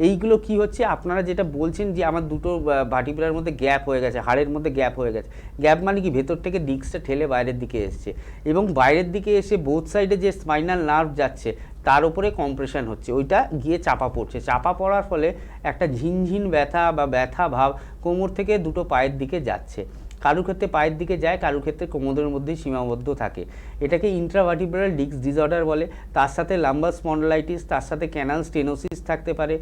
এইগুলো কি হচ্ছে, আপনারা যেটা বলছেন যে আমার দুটো ভার্টিব্রার মধ্যে গ্যাপ হয়ে গেছে, হাড়ের মধ্যে গ্যাপ হয়ে গেছে। গ্যাপ মানে কি, ভেতর থেকে ডিস্কটা ঠেলে বাইরের দিকে এসছে, এবং বাইরের দিকে এসে বোথ সাইডে যে স্পাইনাল নার্ভ যাচ্ছে তার উপরে কম্প্রেশন হচ্ছে, ওইটা গিয়ে চাপা পড়ছে। চাপা পড়ার ফলে একটা ঝিনঝিন ব্যথা বা ব্যথা ভাব কোমর থেকে দুটো পায়ের দিকে যাচ্ছে। কারুর ক্ষেত্রে পায়ের দিকে যায়, কারুর ক্ষেত্রে কোমরের মধ্যেই সীমাবদ্ধ থাকে। এটাকে ইন্ট্রাভার্টিব্রাল ডিস্ক ডিসঅর্ডার বলে। তার সাথে লাম্বার স্পন্ডলাইটিস, তার সাথে ক্যানাল স্টেনোসিস থাকতে পারে,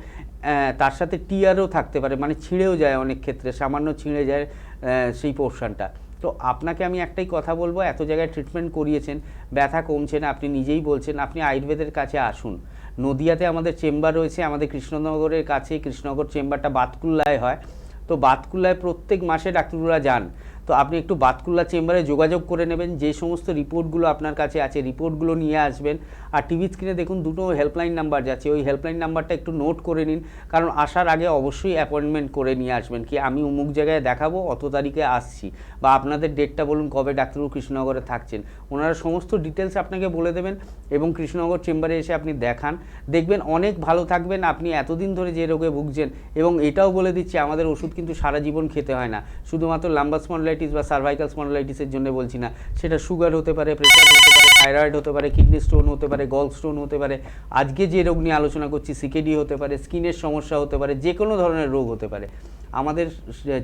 তার সাথে টিয়ারও থাকতে পারে, মানে ছিঁড়েও যায় অনেক ক্ষেত্রে, সামান্য ছিঁড়ে যায় সেই পোর্শনটা। তো আপনাকে আমি একটাই কথা বলবো, এত জায়গায় ট্রিটমেন্ট করিয়েছেন, ব্যথা কমছে না, আপনি নিজেই বলছেন, আপনি আয়ুর্বেদের কাছে আসুন। নদিয়াতে আমাদের চেম্বার রয়েছে, আমাদের কৃষ্ণনগরের কাছে, কৃষ্ণনগর চেম্বারটা বাতকুল্লায় হয়। তো বাতকুল্লায় প্রত্যেক মাসে ডাক্তাররা যান। তো আপনি একটু বাতকুল্লা চেম্বারে যোগাযোগ করে নেবেন, যে সমস্ত রিপোর্টগুলো আপনার কাছে আছে রিপোর্টগুলো নিয়ে আসবেন। আর টিভি স্ক্রিনে দেখুন দুটো হেল্পলাইন নাম্বার যাচ্ছে, ওই হেল্পলাইন নাম্বারটা একটু নোট করে নিন, কারণ আসার আগে অবশ্যই অ্যাপয়েন্টমেন্ট করে নিয়ে আসবেন, কি আমি অমুক জায়গায় দেখাবো, অত তারিখে আসছি, বা আপনাদের ডেটটা বলুন কবে ডাক্তারবাবু কৃষ্ণনগরে থাকছেন, ওনারা সমস্ত ডিটেলস আপনাকে বলে দেবেন, এবং কৃষ্ণনগর চেম্বারে এসে আপনি দেখান, দেখবেন অনেক ভালো থাকবেন। আপনি এতদিন ধরে যে রোগে ভুগছেন, এবং এটাও বলে দিচ্ছি আমাদের ওষুধ কিন্তু সারা জীবন খেতে হয় না, শুধুমাত্র লাম্বার স্পন্ডলাইটিস বা সার্ভাইকাল স্পন্ডলাইটিসের জন্য বলছি না, সেটা সুগার হতে পারে, প্রেশার হতে পারে, থাইরয়েড হতে পারে, কিডনি স্টোন হতে পারে, গল স্টোন হতে পারে, আজকে যে রোগ নিয়ে আলোচনা করছি সিকেডি হতে পারে, স্কিনের সমস্যা হতে পারে, যে কোনো ধরনের রোগ হতে পারে। আমাদের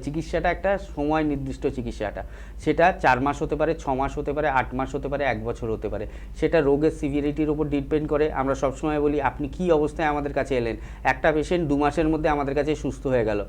চিকিৎসাটা একটা সময় নির্দিষ্ট চিকিৎসাটা, সেটা 4 মাস হতে পারে, 6 মাস হতে পারে, 8 মাস হতে পারে, 1 বছর হতে পারে, সেটা রোগের সিভিরিটির উপর ডিপেন্ড করে। আমরা সবসময় বলি আপনি কী অবস্থায় আমাদের কাছে এলেন। একটা পেশেন্ট 2 মাসের মধ্যে আমাদের কাছে সুস্থ হয়ে গেল,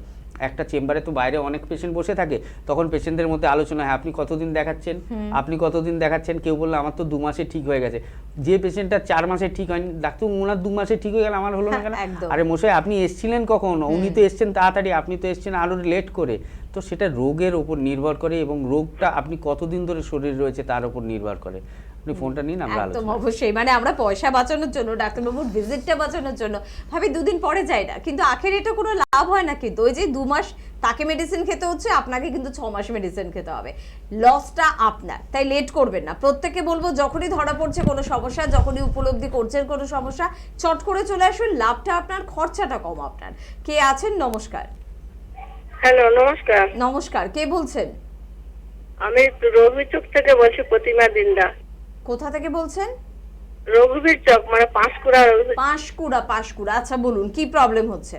একটা চেম্বারে তো বাইরে অনেক পেশেন্ট বসে থাকে, তখন পেশেন্টদের মধ্যে আলোচনা হয় আপনি কতদিন দেখাচ্ছেন, আপনি কতদিন দেখাচ্ছেন, কেউ বললো আমার তো 2 মাসে ঠিক হয়ে গেছে। যে পেশেন্টটা 4 মাসে ঠিক হয়নি, ডাক্তার ওনার 2 মাসে ঠিক হয়ে গেল, আমার হলো না কেন? আরে মশাই আপনি এসেছিলেন কখন? উনি তো এসছেন তাড়াতাড়ি, আপনি তো এসছেন আরও লেট করে। তো সেটা রোগের ওপর নির্ভর করে এবং রোগটা আপনি কতদিন ধরে শরীরে রয়েছে তার উপর নির্ভর করে। আপনি ফোনটা নিন, আমরা একদম আলোচনা অবশ্যই, মানে আমরা পয়সা বাঁচানোর জন্য, ডাক্তারবাবুর ভিজিটটা বাঁচানোর জন্য ভাবি 2 দিন পরে যাই না, কিন্তু আখের এটা কোনো লাভ হয় না। কিন্তু ওই যে 2 মাস তাকে মেডিসিন খেতে হচ্ছে, আপনাকে কিন্তু 6 মাস মেডিসিন খেতে হবে, লসটা আপনার। তাই লেট করবেন না। প্রত্যেককে বলবো যখনই ধরা পড়ছে কোনো সমস্যা, যখনই উপলব্ধি করছেন কোনো সমস্যা, চট করে চলে আসুন। লাভটা আপনার, খরচাটা কম আপনার। কে আছেন? নমস্কার। হ্যালো, নমস্কার। নমস্কার, কে বলছেন? আমি রঘুবীর চক থেকে বলছি, প্রতিমা দিন্দা। কোথা থেকে বলছেন? রঘুবীর চক মানে পাঁশকুড়া। পাঁশকুড়া। আচ্ছা বলুন, কি প্রবলেম হচ্ছে?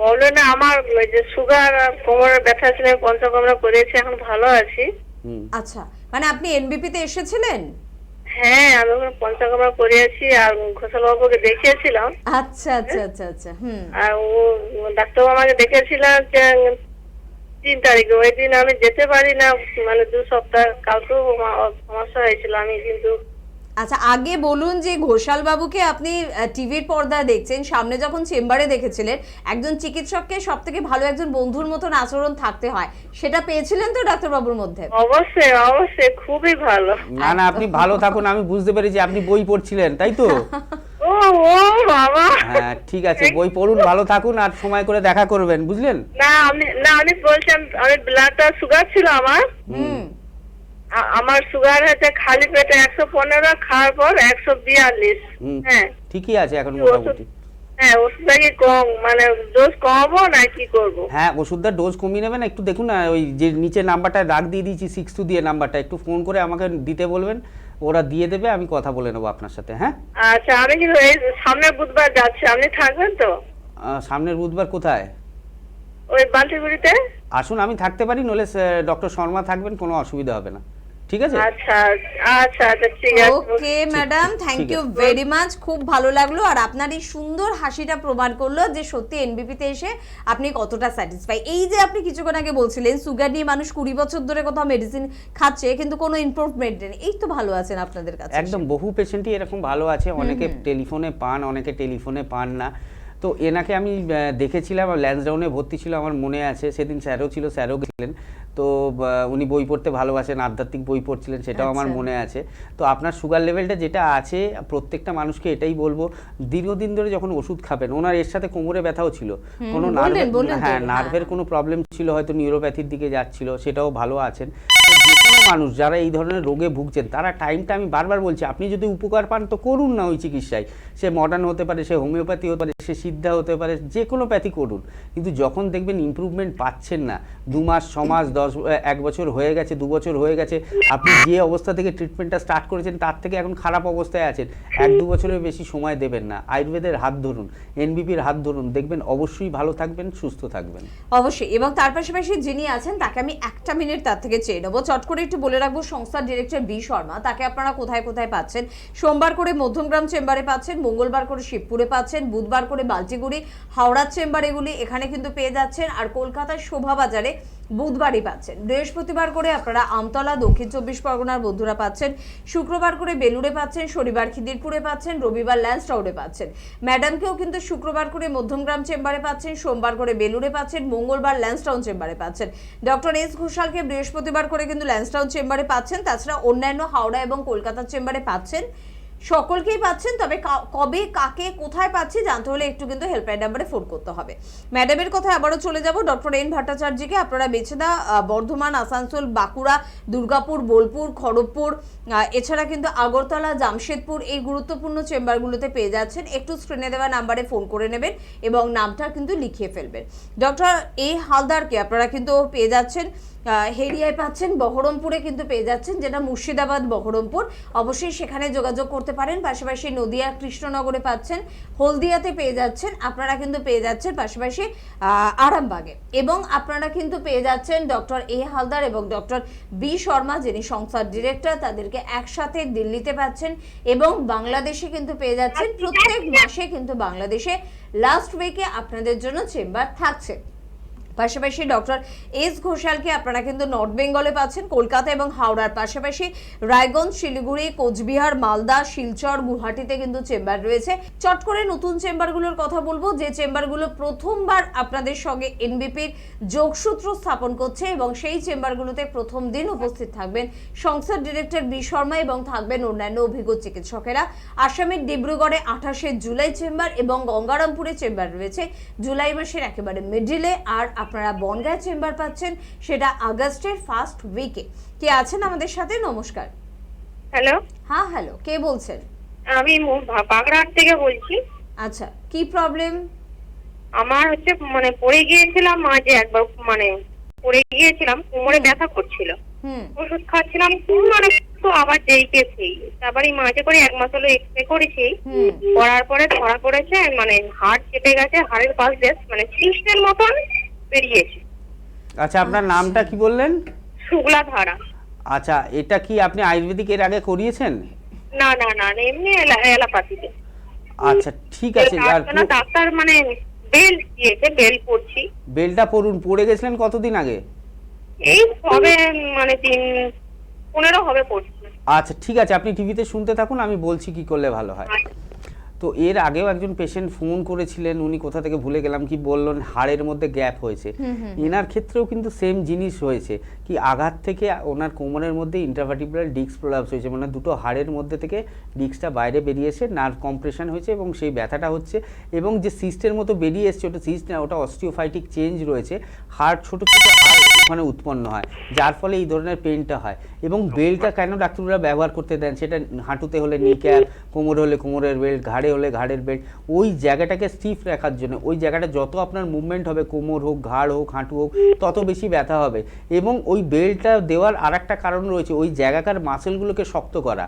বলো না, আমার ওই যে সুগার আর কোমরের ব্যথা ছিল, পঞ্চকর্ম করেছি, এখন ভালো আছি। আচ্ছা, মানে আপনি এনবিপি তে এসেছিলেন? হ্যাঁ, আমি পঞ্চকর্ম করিয়েছি আর ঘোষাল বাবুকে দেখিয়েছিলাম। আচ্ছা আচ্ছা আচ্ছা আচ্ছা। আর ও ডাক্তারবাবু আমাকে দেখেছিলাম যে 3 তারিখে, ওই দিন আমি যেতে পারি না, মানে 2 সপ্তাহ। কালকেও সমস্যা হয়েছিল, আমি কিন্তু। আচ্ছা, আগে বলুন যে ঘোষাল বাবুকে আপনি টিভির পর্দায় দেখছেন, সামনে যখন চেম্বারে দেখেছিলেন, একজন চিকিৎসককে সব থেকে ভালো একজন বন্ধুর মতন আচরণ থাকতে হয়, সেটা পেয়েছিলেন তো ডাক্তারবাবুর মধ্যে? অবশ্যই অবশ্যই, খুবই ভালো। না না, আপনি ভালো থাকুন। আমি বুঝতে পেরেছি আপনি বই পড়ছিলেন, তাই তো? ও বাবা, হ্যাঁ ঠিক আছে, বই পড়ুন, ভালো থাকুন, আর সময় করে দেখা করবেন, বুঝলেন? আমি বলছিলাম, আমি ব্লাডটা সুগার ছিল আমার। আমার সুগার হচ্ছে খালি পেটে 115, খাওয়ার পর 142। হ্যাঁ ঠিকই আছে এখন মোটামুটি। হ্যাঁ, ওষুধটা কি কম, মানে ডোজ কমাবো না কি করবো? হ্যাঁ, ওষুধটা ডোজ কমিয়ে নেবেন। একটু দেখুন না, ওই যে নিচে নাম্বারটা রাখ দিয়ে দিয়েছি 62 দিয়ে, নাম্বারটা একটু ফোন করে আমাকে দিতে বলবেন, ওরা দিয়ে দেবে, আমি কথা বলে নেবো আপনার সাথে। হ্যাঁ আচ্ছা, আমি কিন্তু এই সামনের বুধবার যাচ্ছি, আপনি থাকবেন তো? সামনের বুধবার কোথায়? ওই বালতিগুড়িতে। আসুন, আমি থাকতে পারি, নলে ডক্টর শর্মা থাকবেন, কোনো অসুবিধা হবে না। ঠিক আছে? আচ্ছা আচ্ছা আচ্ছা, ঠিক আছে। Okay madam, thank you very much. খুব ভালো লাগলো, আর আপনার এই সুন্দর হাসিটা প্রমাণ করলো যে সত্যি এনবিপি তে এসে আপনি কতটা স্যাটিসফাই। এই যে আপনি কিছুক্ষণ আগে বলছিলেন সুগার নিয়ে মানুষ 20 বছর ধরে কোথাও মেডিসিন খাচ্ছে কিন্তু কোনো ইমপ্রুভমেন্ট নেই, এই তো ভালো আছেন আপনাদের কাছে। একদম, বহু পেশেন্টই এরকম ভালো আছে। অনেকে টেলিফোনে পান, অনেকে টেলিফোনে পান না। তো এনাকে আমি দেখেছিলাম, ল্যান্সডাউনে ভর্তি ছিল, আমার মনে আছে। সেদিন স্যারও ছিল, স্যারও গেছিলেন। তো উনি বই পড়তে ভালোবাসেন, আধ্যাত্মিক বই পড়ছিলেন, সেটাও আমার মনে আছে। তো আপনার সুগার লেভেলটা যেটা আছে, প্রত্যেকটা মানুষকে এটাই বলবো, দীর্ঘদিন ধরে যখন ওষুধ খাবেন, ওনার এর সাথে কোমরে ব্যথাও ছিল, কোনো নার্ভের কোনো প্রবলেম ছিল, হয়তো নিউরোপ্যাথির দিকে যাচ্ছিল, সেটাও ভালো আছেন। যে কোনো মানুষ যারা এই ধরনের রোগে ভুগছেন, তারা টাইমটা, আমি বারবার বলছি, আপনি যদি উপকার পান তো করুন না ওই চিকিৎসায়। সে মডার্ন হতে পারে, সে হোমিওপ্যাথি হতে পারে, সে সিদ্ধা হতে পারে, যে কোনো প্যাথি করুন। কিন্তু যখন দেখবেন ইমপ্রুভমেন্ট পাচ্ছেন না, 2 মাস, 6 মাস, 1 বছর হয়ে গেছে, 2 বছর হয়ে গেছে, আপনি যে অবস্থা থেকে ট্রিটমেন্টটা স্টার্ট করেছেন তার থেকে এখন খারাপ অবস্থায় আছেন, 1-2 বছরের বেশি সময় দেবেন না। আয়ুর্বেদের হাত ধরুন, এনবিপির হাত ধরুন, দেখবেন অবশ্যই ভালো থাকবেন, সুস্থ থাকবেন। অবশ্যই। এবং তার পাশাপাশি যিনি আছেন তাকে আমি 1 মিনিট তার থেকে চেয়ে নেবো। চট করে একটু বলে রাখবো, সংস্থার ডিরেক্টর বি শর্মা, তাকে আপনারা কোথায় কোথায় পাচ্ছেন? সোমবার করে মধ্যমগ্রাম চেম্বারে পাচ্ছেন, মঙ্গলবার করে শিবপুরে পাচ্ছেন, বুধবার করে বালতিগুড়ি, হাওড়ার চেম্বার, এগুলি এখানে কিন্তু পেয়ে যাচ্ছেন। আর কলকাতার শোভাবাজারে বুধবারই পাচ্ছেন। বৃহস্পতিবার করে আপনারা আমতলা, দক্ষিণ 24 পরগনার বন্ধুরা পাচ্ছেন, শুক্রবার করে বেলুড়ে পাচ্ছেন, শনিবার খিদিরপুরে পাচ্ছেন, রবিবার ল্যান্সডাউনে পাচ্ছেন। ম্যাডামকেও কিন্তু শুক্রবার করে মধ্যমগ্রাম চেম্বারে পাচ্ছেন, সোমবার করে বেলুড়ে পাচ্ছেন, মঙ্গলবার ল্যান্সডাউন চেম্বারে পাচ্ছেন। ডক্টর এস ঘোষালকে বৃহস্পতিবার করে কিন্তু ল্যান্সডাউন চেম্বারে পাচ্ছেন, তাছাড়া অন্যান্য হাওড়া এবং কলকাতার চেম্বারে পাচ্ছেন। সকলকেই পাচ্ছেন, তবে কবে কাকে কোথায় পাচ্ছি জানতে হলে একটু কিন্তু হেল্পলাইন নাম্বারে ফোন করতে হবে। ম্যাডামের কথায় আবারও চলে যাব, ডক্টর এন ভট্টাচার্যকে আপনারা বেছেদা, বর্ধমান, আসানসোল, বাঁকুড়া, দুর্গাপুর, বোলপুর, খড়গপুর, এছাড়া কিন্তু আগরতলা, জামশেদপুর, এই গুরুত্বপূর্ণ চেম্বারগুলোতে পেয়ে যাচ্ছেন। একটু স্ক্রিনে দেওয়া নাম্বারে ফোন করে নেবেন এবং নামটা কিন্তু লিখিয়ে ফেলবেন। ডক্টর এ হালদারকে আপনারা কিন্তু পেয়ে যাচ্ছেন হেরিয়ায় পাচ্ছেন, বহরমপুরে কিন্তু পেয়ে যাচ্ছেন, যেটা মুর্শিদাবাদ বহরমপুর, অবশ্যই সেখানে যোগাযোগ করতে পারেন। পাশাপাশি নদিয়া কৃষ্ণনগরে পাচ্ছেন, হলদিয়াতে পেয়ে যাচ্ছেন, আপনারা কিন্তু পেয়ে যাচ্ছেন পাশাপাশি আরামবাগে, এবং আপনারা কিন্তু পেয়ে যাচ্ছেন ডক্টর এ হালদার এবং ডক্টর বি শর্মা, যিনি সংস্থার ডিরেক্টর, তাদেরকে একসাথে দিল্লিতে পাচ্ছেন, এবং বাংলাদেশে কিন্তু পেয়ে যাচ্ছেন। প্রত্যেক মাসে কিন্তু বাংলাদেশে লাস্ট উইকে আপনাদের জন্য চেম্বার থাকছে। পাশাপাশি ডক্টর এস ঘোষালকে আপনারা কিন্তু নর্থ বেঙ্গলে পাচ্ছেন, কলকাতা এবং হাওড়ার পাশাপাশি রায়গঞ্জ, শিলিগুড়ি, কোচবিহার, মালদা, শিলচর, গুয়াহাটিতে কিন্তু চেম্বার রয়েছে। চট করে নতুন চেম্বারগুলোর কথা বলবো, যে চেম্বারগুলো প্রথমবার আপনাদের সঙ্গে এনবিপির যোগসূত্র স্থাপন করছে এবং সেই চেম্বারগুলোতে প্রথম দিন উপস্থিত থাকবেন সংস্থার ডিরেক্টর বি শর্মা এবং থাকবেন অন্যান্য অভিজ্ঞ চিকিৎসকেরা। আসামের ডিব্রুগড়ে 28শে জুলাই চেম্বার এবং গঙ্গারামপুরে চেম্বার রয়েছে জুলাই মাসের একেবারে মিডিলে, আর আপনারা বনগাঁ চেম্বার পাচ্ছেন সেটা আগস্টের ফার্স্ট উইকে। কে আছেন আমাদের সাথে? নমস্কার। হ্যালো, হ্যাঁ হ্যালো, কে বলছেন? আমি বাগড়াহাট থেকে বলছি। আচ্ছা, কি প্রবলেম? আমার হচ্ছে মানে পড়ে গিয়েছিলাম মাঝে একবার, মানে পড়ে গিয়েছিলাম, কোমরে ব্যথা করছিল, ওষুধ খাচ্ছিলাম মানে তো আবার যেইকে সেই, তারপরে মাঝে করে 1 মাস হলো এক্সরে করেছি, করার পরে ধরা পড়েছে মানে হাড় চেপে গেছে, হাড়ের পাশ দিয়ে মানে সিস্টের মতন বেরিয়েছে। আচ্ছা, আপনার নামটা কি বললেন? শুক্লা ধারা। আচ্ছা, এটা কি আপনি আয়ুর্বেদিক এর আগে করিয়েছেন? না না না, এমনি এলাপাতিতে। আচ্ছা ঠিক আছে, আর ডাক্তার মানে বেল দিয়েছে, বেল পড়ছি। বেলটা পড়ুন। পড়ে গেছিলেন কতদিন আগে? এই হবে মানে 15 হবে পড়ছি। আচ্ছা ঠিক আছে, আপনি টিভিতে শুনতে থাকুন, আমি বলছি কি করলে ভালো হয়। তো এর আগেও একজন পেশেন্ট ফোন করেছিলেন, উনি কোথা থেকে ভুলে গেলাম, কি বললেন হাড়ের মধ্যে গ্যাপ হয়েছে। এনার ক্ষেত্রেও কিন্তু সেম জিনিস হয়েছে, কি আঘাত থেকে ওনার কোমরের মধ্যে ইন্ট্রাভার্টিব্রাল ডিস্ক প্রলাপস হয়েছে, মানে দুটো হাড়ের মধ্যে থেকে ডিস্কটা বাইরে বেরিয়েছে, নার্ভ কম্প্রেশন হয়েছে এবং সেই ব্যথাটা হচ্ছে। এবং যে সিস্টের মতো বেরিয়ে এসছে ওটা সিস্ট না, ওটা অস্টিওফাইটিক চেঞ্জ রয়েছে, হাড় ছোটো ছোটো হাড় ওখানে উৎপন্ন হয়, যার ফলে এই ধরনের পেনটা হয়। এবং বেল্টটা কেন ডাক্তাররা ব্যবহার করতে দেন, সেটা হাঁটুতে হলে নি ক্যাপ, কোমর হলে কোমরের বেল্ট, ঘাড়ে হলে ঘাড়ের বেল্ট, ওই জায়গাটাকে স্টিফ রাখার জন্য। ওই জায়গাটা যত আপনার মুভমেন্ট হবে, কোমর হোক, ঘাড় হোক, হাঁটু হোক, তত বেশি ব্যথা হবে। এবং ওই বেল্টটা দেওয়ার আর একটা কারণ রয়েছে, ওই জায়গাকার মাসেলগুলোকে শক্ত করা।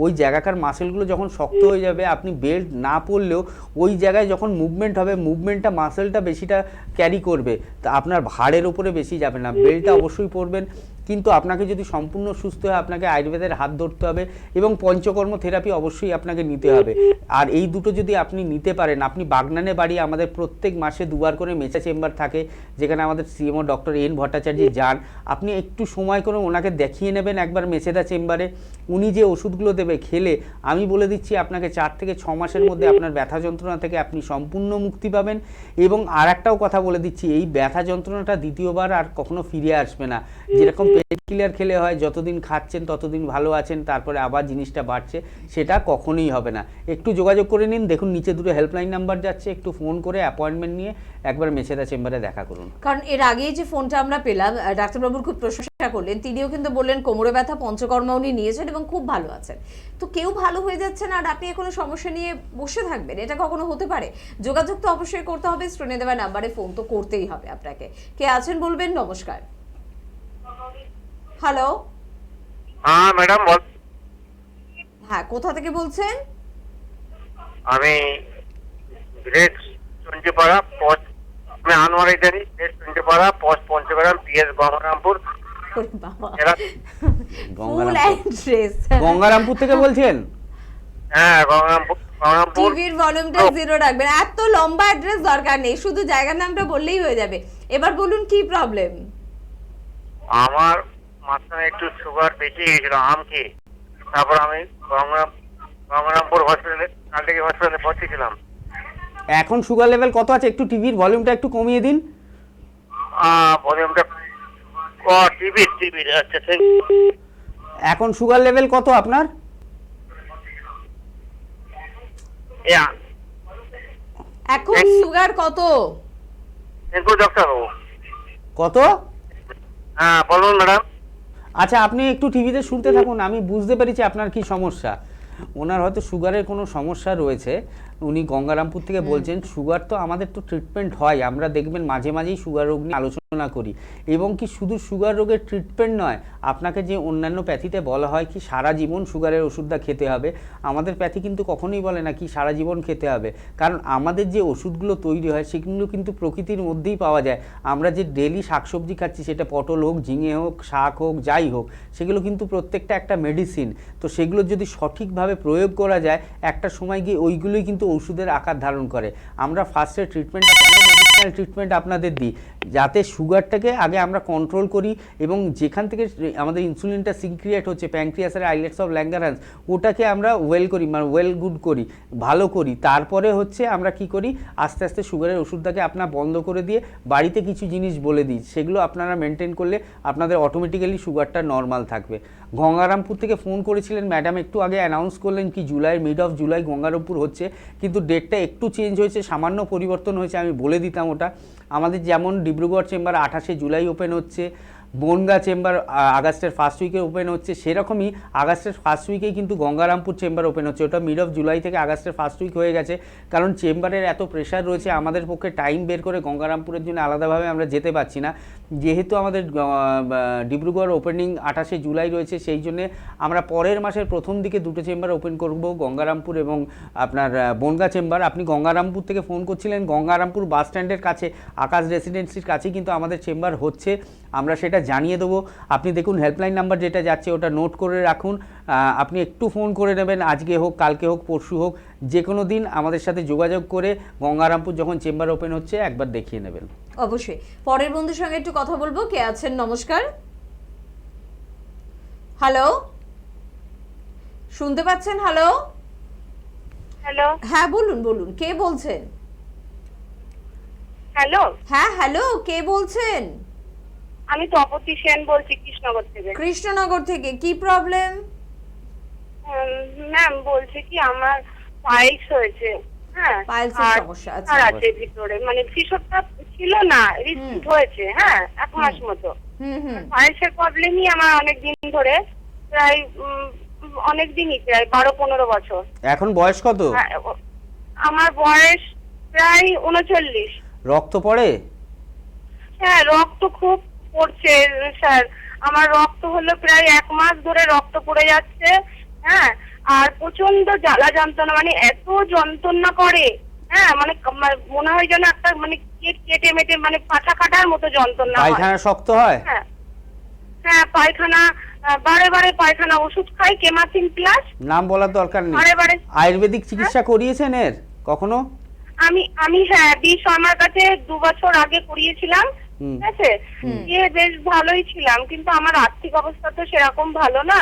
ওই জায়গাকার মাসেলগুলো যখন শক্ত হয়ে যাবে, আপনি বেল্ট না পরলেও ওই জায়গায় যখন মুভমেন্ট হবে, মুভমেন্টটা মাসেলটা বেশিটা ক্যারি করবে, তা আপনার ভাড়ের উপরে বেশি যাবে না। বেল্টটা অবশ্যই পরবেন, কিন্তু আপনাকে যদি সম্পূর্ণ সুস্থ হয় আপনাকে আয়ুর্বেদের হাত ধরতে হবে এবং পঞ্চকর্ম থেরাপি অবশ্যই আপনাকে নিতে হবে। আর এই দুটো যদি আপনি নিতে পারেন, আপনি বাগনানে বাড়ি আমাদের প্রত্যেক মাসে 2 বার করে মেচা চেম্বার থাকে, যেখানে আমাদের সিএমও ডক্টর এন ভট্টাচার্য যান। আপনি একটু সময় করে ওনাকে দেখিয়ে নেবেন একবার মেচেদা চেম্বারে। উনি যে ওষুধগুলো দেবে খেলে, আমি বলে দিচ্ছি আপনাকে 4 থেকে 6 মাসের মধ্যে আপনার ব্যথা যন্ত্রণা থেকে আপনি সম্পূর্ণ মুক্তি পাবেন। এবং আর একটাও কথা বলে দিচ্ছি, এই ব্যথা যন্ত্রণাটা দ্বিতীয়বার আর কখনো ফিরে আসবে না। যেরকম পেন কিলার খেলে হয়, যতদিন খাচ্ছেন ততদিন ভালো আছেন, তারপরে আবার জিনিসটা বাড়ছে, সেটা কখনোই হবে না। একটু যোগাযোগ করে নিন, দেখুন নিচে 2 হেল্পলাইন নাম্বার যাচ্ছে, একটু ফোন করে অ্যাপয়েন্টমেন্ট নিয়ে একবার মেচেদা চেম্বারে দেখা করুন। কারণ এর আগেই যে ফোনটা আমরা পেলাম, ডাক্তারবাবুর খুব প্রশংসা করলেন, তিনিও কিন্তু বললেন কোমরে ব্যথা পঞ্চকর্ম উনি নিয়েছেন এবং খুব ভালো আছেন। তো কেউ ভালো হয়ে যাচ্ছেন আর আপনি কোনো সমস্যা নিয়ে বসে থাকবেন, এটা কখনো হতে পারে? যোগাযোগ তো অবশ্যই করতে হবে, স্ক্রিনে দেওয়া নাম্বারে ফোন তো করতেই হবে আপনাকে। কে আছেন বলবেন? নমস্কার। হ্যালো। হ্যাঁ ম্যাডাম, হ্যাঁ, কোথা থেকে বলছেন? আমি গ্রেট চন্ডিপাড়া পোস্ট, আমি আনোয়ারি জানি, great Chandipara post Panchagram, PS Gangarampur. Full address? Gangarampur থেকে বলছেন? হ্যাঁ, গঙ্গারামপুর। টিভির ভলিউমটা 0 রাখবেন, এত লম্বা অ্যাড্রেস দরকার নেই, শুধু জায়গার নামটা বললেই হয়ে যাবে। এবার বলুন কি প্রবলেম? আমার মাথায় একটু সুগার বেশি গেছিল, আমকে, তারপর আমি গঙ্গারামপুর হসপিটালে, কালকে হসপিটালে ভর্তি ছিলাম। এখন সুগার লেভেল কত আছে? একটু টিভির ভলিউমটা একটু কমিয়ে দিন। ভলিউমটা টিভি আচ্ছা। এখন সুগার লেভেল কত আপনার? এখন সুগার কত? ডক্টর কত? হ্যাঁ বলুন ম্যাডাম। আচ্ছা, আপনি একটু টিভিতে শুনতে থাকুন, আমি বুঝতে পেরেছি আপনার কি সমস্যা। ওনার হয়তো সুগারের কোনো সমস্যা রয়েছে, উনি গঙ্গারামপুর থেকে বলছেন। সুগার তো আমাদের তো ট্রিটমেন্ট হয়, আমরা দেখবেন মাঝে মাঝেই সুগার রোগ নিয়ে আলোচনা করি। এবং কি শুধু সুগার রোগের ট্রিটমেন্ট নয়, আপনাকে যে অন্যান্য প্যাথিতে বলা হয় কি সারা জীবন সুগারের ওষুধটা খেতে হবে, আমাদের প্যাথি কিন্তু কখনোই বলে না কি সারা জীবন খেতে হবে। কারণ আমাদের যে ওষুধগুলো তৈরি হয় সেগুলো কিন্তু প্রকৃতির মধ্যেই পাওয়া যায়। আমরা যে ডেলি শাকসবজি খাচ্ছি, সেটা পটল হোক, ঝিঙে হোক, শাক হোক, যাই হোক, সেগুলো কিন্তু প্রত্যেকটা একটা মেডিসিন। তো সেগুলো যদি সঠিকভাবে প্রয়োগ করা যায়, একটা সময় গিয়ে ওইগুলোই কিন্তু কিন্তু ওষুধের আকার ধারণ করে। আমরা ফার্স্টে ট্রিটমেন্টটা কেন মেডিসিনাল ট্রিটমেন্ট আপনাদের দিই, যাতে সুগারটাকে আগে আমরা কন্ট্রোল করি এবং যেখান থেকে আমাদের ইনসুলিনটা সিক্রিয়েট হচ্ছে প্যানক্রিয়াসের আইলেটস অফ ল্যাঙ্গারান্স, ওটাকে আমরা ওয়েল করি, মানে ওয়েল গুড করি, ভালো করি। তারপরে হচ্ছে আমরা কি করি, আস্তে আস্তে সুগারের ওষুধটাকে আপনার বন্ধ করে দিয়ে বাড়িতে কিছু জিনিস বলে দিই, সেগুলো আপনারা মেনটেন করলে আপনাদের অটোমেটিক্যালি সুগারটা নর্মাল থাকবে। গঙ্গারামপুর থেকে ফোন করেছিলেন ম্যাডাম, একটু আগে অ্যানাউন্স করলেন কি জুলাইয়ের মিড অফ জুলাই গঙ্গারামপুর হচ্ছে, কিন্তু ডেটটা একটু চেঞ্জ হয়েছে, সামান্য পরিবর্তন হয়েছে, আমি বলে দিতাম ওটা। আমাদের যেমন ডিব্রুগড় চেম্বার 28শে জুলাই ওপেন হচ্ছে, বনগাঁ চেম্বার আগস্টের ফার্স্ট উইকে ওপেন হচ্ছে, সেরকমই আগস্টের ফার্স্ট উইকেই কিন্তু গঙ্গারামপুর চেম্বার ওপেন হচ্ছে। ওটা মিড অফ জুলাই থেকে আগস্টের ফার্স্ট উইক হয়ে গেছে, কারণ চেম্বারের এত প্রেশার রয়েছে, আমাদের পক্ষে টাইম বের করে গঙ্গারামপুরের জন্য আলাদাভাবে আমরা যেতে পারছি না। যেহেতু আমাদের ডিব্রুগড় ওপেনিং 28শে জুলাই রয়েছে, সেই জন্যে আমরা পরের মাসের প্রথম দিকে দুটো চেম্বার ওপেন করব, গঙ্গারামপুর এবং আপনার বনগাঁ চেম্বার। আপনি গঙ্গারামপুর থেকে ফোন করছিলেন, গঙ্গারামপুর বাস স্ট্যান্ডের কাছে আকাশ রেসিডেন্সির কাছেই কিন্তু আমাদের চেম্বার হচ্ছে, আমরা সেটা জানিয়ে দেবো। আপনি দেখুন হেল্পলাইন নাম্বার যেটা যাচ্ছে ওটা নোট করে রাখুন, আপনি একটু ফোন করে নেবেন, আজকে হোক, কালকে হোক, পরশু হোক, যে কোনো দিন আমাদের সাথে যোগাযোগ করে গঙ্গারামপুর যখন চেম্বার ওপেন হচ্ছে একবার দেখিয়ে নেবেন। অবশ্যই। পরের বন্ধুর সঙ্গে একটু কথা বলবো। কে আছেন? নমস্কার। হ্যালো, শুনতে পাচ্ছেন? হ্যালো, হ্যালো হ্যাঁ বলুন বলুন, কে বলছেন? হ্যালো, হ্যাঁ হ্যালো, কে বলছেন? আমি তপতী সেন বলছি কৃষ্ণনগর থেকে। কৃষ্ণনগর থেকে। কি প্রবলেম? ম্যাম বলছি কি আমার পাইলস হয়েছে, হ্যাঁ, পাইলসের আর সমস্যা আছে। আর আছে ভিতরে, মানে ফিসরটা ছিল না, রিসেন্ট হয়েছে, হ্যাঁ 1 মাস মতো। পাইলসের প্রবলেমই আমার অনেক দিন ধরে, প্রায় অনেক দিনই, প্রায় 12-15 বছর। এখন বয়স কত? আমার বয়স প্রায় 39। রক্ত পড়ে? হ্যাঁ, রক্ত খুব পড়ছে স্যার, আমার রক্ত হলো প্রায় 1 মাস ধরে রক্ত পড়ে যাচ্ছে, হ্যাঁ, আর প্রচন্ড জ্বালা যন্ত্রণা, মানে এত যন্ত্রণা করে, হ্যাঁ, মানে মনে হয় যেন একটা মানে কেটে মেটে মানে পাঠা কাটার মতো যন্ত্রণা হয়। পায়খানা শক্ত হয়? হ্যাঁ হ্যাঁ, পায়খানা, বারে বারে পায়খানা, ওষুধ খাই কেমাসিন প্লাস। নাম বলার দরকার নেই। বারে বারে। আয়ুর্বেদিক চিকিৎসা করিয়েছেন এর কখনো? আমি হ্যাঁ, বিষ আমার কাছে 2 বছর আগে করিয়েছিলাম, ঠিক আছে, দিয়ে বেশ ভালোই ছিলাম, কিন্তু আমার আর্থিক অবস্থা তো সেরকম ভালো না,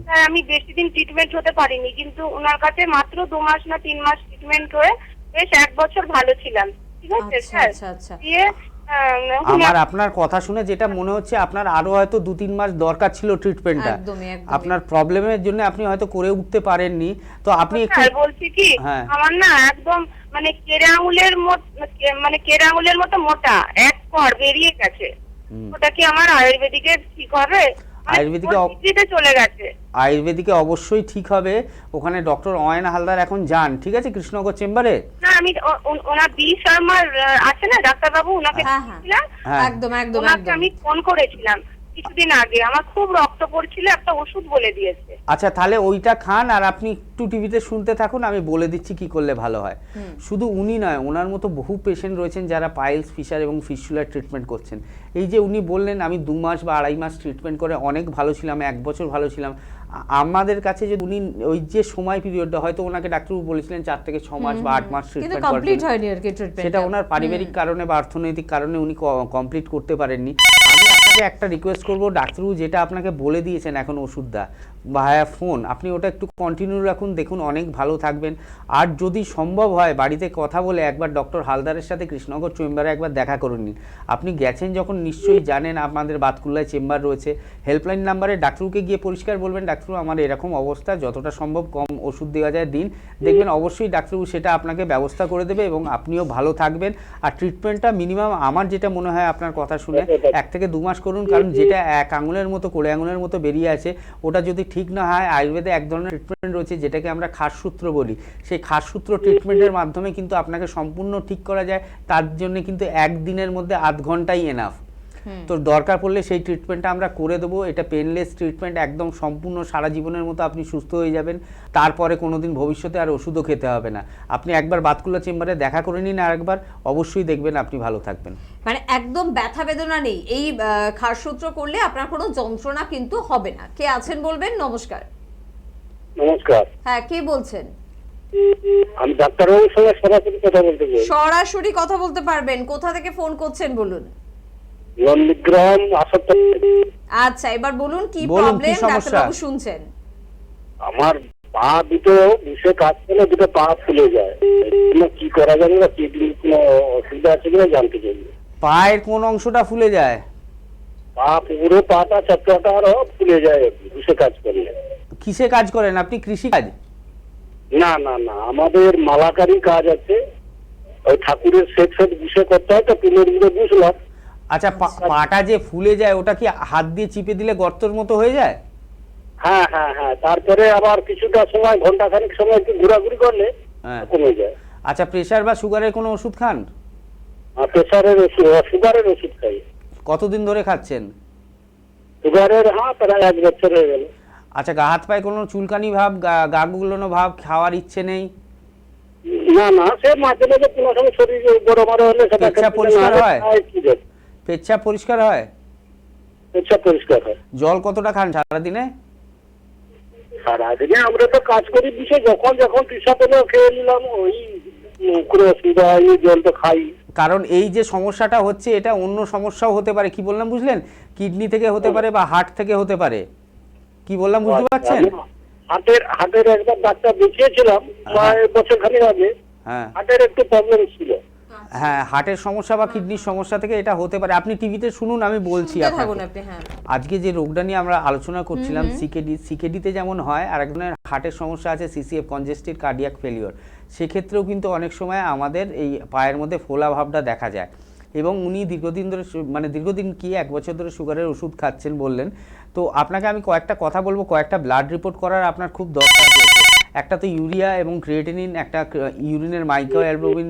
তাই আমি বেশি দিন ট্রিটমেন্ট হতে পারিনি, কিন্তু ওনার কাছে মাত্র 2 মাস না 3 মাস ট্রিটমেন্ট হয়ে বেশ 1 বছর ভালো ছিলাম, ঠিক আছে স্যার। দিয়ে আমার আপনার কথা শুনে যেটা মনে হচ্ছে আপনার আরো হয়তো 2-3 মাস দরকার ছিল ট্রিটমেন্টটা, আপনার প্রবলেমের জন্য আপনি হয়তো করে উঠতে পারেননি। তো আপনি একটু বলছি কি, আমার না একদম মানে কেরা আঙুলের মতো মোটা এক কর বেরিয়ে গেছে, ওটা কি আমার আয়ুর্বেদিকে ঠিক হবে? আয়ুর্বেদিকে চলে গেছে। আয়ুর্বেদিকে অবশ্যই ঠিক হবে, ওখানে ডক্টর অয়ন হালদার এখন যান, ঠিক আছে, কৃষ্ণনগর চেম্বারে। না, আমি ওনা বি শর্মার আছে না ডাক্তার বাবু, ওনাকে বলেছিলাম, একদম একদম ওনাকে আমি ফোন করেছিলাম কিছুদিন আগে, আমার খুব রক্ত পড়ছিল, একটা ওষুধ বলে দিয়েছে। আচ্ছা, তাহলে ওইটা খান আর আপনি একটু টিভিতে শুনতে থাকুন, আমি বলে দিচ্ছি কি করলে ভালো হয়। শুধু উনি নয়, ওনার মতো বহু পেশেন্ট রয়েছেন যারা পাইলস, ফিশার এবং ফিস্টুলার ট্রিটমেন্ট করছেন। এই যে উনি বললেন আমি 2 মাস বা 2.5 মাস ট্রিটমেন্ট করে অনেক ভালো ছিলাম, 1 বছর ভালো ছিলাম, আমাদের কাছে যে উনি ওই যে সময় পিরিয়ডটা হয়তো ওনাকে ডাক্তারবাবু বলেছিলেন 4 থেকে 6 মাস বা 8 মাস ট্রিটমেন্ট করেন, সেটা ওনার পারিবারিক কারণে বা অর্থনৈতিক কারণে উনি কমপ্লিট করতে পারেননি। আমি আপনাকে একটা রিকোয়েস্ট করবো, ডাক্তারবাবু যেটা আপনাকে বলে দিয়েছেন এখন ওষুধটা ভায়া ফোন, আপনি ওটা একটু কন্টিনিউ রাখুন, দেখুন অনেক ভালো থাকবেন। আর যদি সম্ভব হয় বাড়িতে কথা বলে একবার ডক্টর হালদারের সাথে কৃষ্ণনগর চেম্বারে একবার দেখা করে নিন। আপনি গেছেন যখন নিশ্চয়ই জানেন আপনাদের বাতকুল্লায় চেম্বার রয়েছে, হেল্পলাইন নাম্বারে ডাক্তারবাবুকে গিয়ে পরিষ্কার বলবেন ডাক্তারবাবু আমার এরকম অবস্থা, যতটা সম্ভব কম ওষুধ দেওয়া যায় দিন, দেখবেন অবশ্যই ডাক্তারবাবু সেটা আপনাকে ব্যবস্থা করে দেবে এবং আপনিও ভালো থাকবেন। আর ট্রিটমেন্টটা মিনিমাম আমার যেটা মনে হয় আপনার কথা শুনে 1 থেকে 2 মাস করুন, কারণ যেটা 1 আঙুলের মতো কোড়ে আঙুলের মতো বেরিয়ে আছে ওটা যদি ঠিক না হয়, আয়ুর্বেদে এক ধরনের ট্রিটমেন্ট রয়েছে যেটাকে আমরা খাসসূত্র বলি, সেই খাসসূত্র ট্রিটমেন্টের মাধ্যমে কিন্তু আপনাকে সম্পূর্ণ ঠিক করা যায়, তার জন্য কিন্তু 1 দিনের মধ্যে 8 ঘন্টাই এনাফ। তো দরকার পড়লে সেই ট্রিটমেন্টটা আমরা করে দেবো, এটা পেনলেস ট্রিটমেন্ট, একদম সম্পূর্ণ সারা জীবনের মতো আপনি সুস্থ হয়ে যাবেন, তারপরে কোনোদিন ভবিষ্যতে আর ওষুধও খেতে হবে না। আপনি একবার বাতকুল্লা চেম্বারে দেখা করে নিন, আর একবার অবশ্যই দেখবেন আপনি ভালো থাকবেন। মানে একদম ব্যথা বেদনা নেই, এই খাসসূত্র করলে আপনার কোনো যন্ত্রণা কিন্তু হবে না। কে আছেন বলবেন? নমস্কার। নমস্কার। হ্যাঁ, কে বলছেন? আমি ডাক্তারবাবুর সঙ্গে সরাসরি কথা বলতে চাই। সরাসরি কথা বলতে পারবেন। কোথা থেকে ফোন করছেন বলুন? নন্দীগ্রাম আসাম। আচ্ছা, এবার বলুন কি বলুন, কি প্রবলেম, সমস্যা? ডাক্তারবাবু শুনছেন। আমার পা দুটো বিষে কাজ করলে দুটো পা ফুলে যায়, কি করা যাবে না, কিডনির কোনো অসুবিধা আছে কিনা জানতে চাই। পায়ের কোন অংশটা ফুলে যায়? পা পুরো পাটা চারটা আরো ফুলে যায় বিষে কাজ করলে। কিসে কাজ করেন আপনি? কৃষি কাজ? না না না, আমাদের মালাকারি কাজ আছে, ওই ঠাকুরের সেট বিষে করতে হয় তো, তুলে দিলে বুঝলাম। আচ্ছা, পাটা যে ফুলে যায় ওটা কি হাত দিয়ে চিপে দিলে গর্তের মতো হয়ে যায়? হ্যাঁ হ্যাঁ হ্যাঁ, তারপরে আবার কিছুটা সময়, ঘন্টা খানিক সময় একটু ঘোরাঘুরি করলে হ্যাঁ। কমে যায়। আচ্ছা, প্রেশার বা সুগারের কোনো ওষুধ খান? আর প্রেসারের ওষুধ, সুগারের ওষুধ খাই। কতদিন ধরে খাচ্ছেন? সুগারের হ্যাঁ প্রায় 1 বছর হয়ে গেল। আচ্ছা, গা হাত পায়ে কোনো চুলকানি ভাব, গা গুলোনো ভাব, খাওয়ার ইচ্ছে নেই? না না, সে মাঝে মাঝে কোনো সময় শরীর গরম আরো হলে সেটা পেচ্ছাপ পরিষ্কার হয়? কি দেখ, পেচ্ছাপ পরিষ্কার হয়? পেচ্ছাপ পরিষ্কার হয়। জল কতটা খান সারাদিনে? সারাদিনে আমরা তো কাজ করি বিষয়, যখন যখন পেশা পেলে খেয়ে নিলাম, ওই কোনো অসুবিধা হয়নি, জল তো খাই। কারণ এই যে সমস্যাটা হচ্ছে এটা অন্য সমস্যাও হতে পারে, কি বললাম বুঝলেন? কিডনি থেকে হতে পারে বা হার্ট থেকে হতে পারে। কি বললাম বুঝতে পারছেন? হার্টের একবার ডাক্তার দেখিয়েছিলাম বছর খানিক আগে, হ্যাঁ হার্টের একটু প্রবলেম ছিল। হ্যাঁ, হার্টের সমস্যা বা কিডনির সমস্যা থেকে এটা হতে পারে। আপনি টিভিতে শুনুন, আমি বলছি শুনতে থাকুন আপনাকে। আপনি। হ্যাঁ, আজকে যে রোগটা নিয়ে আমরা আলোচনা করছিলাম, সিকেডিতে যেমন হয়, আর একজনের হার্টের সমস্যা আছে সিসিএফ, কনজেস্টেড কার্ডিয়াক ফেলিওর। সেক্ষেত্রেও কিন্তু অনেক সময় আমাদের এই পায়ের মধ্যে ফোলা ভাবটা দেখা যায়। এবং উনি দীর্ঘদিন ধরে মানে দীর্ঘদিন কি 1 বছর ধরে সুগারের ওষুধ খাচ্ছেন বললেন। তো আপনাকে আমি কয়েকটা কথা বলবো, কয়েকটা ব্লাড রিপোর্ট করার আপনার খুব দরকার রয়েছে। একটা তো ইউরিয়া এবং ক্রিয়েটিনিন, একটা ইউরিনের মাইক্রো অ্যালবুমিন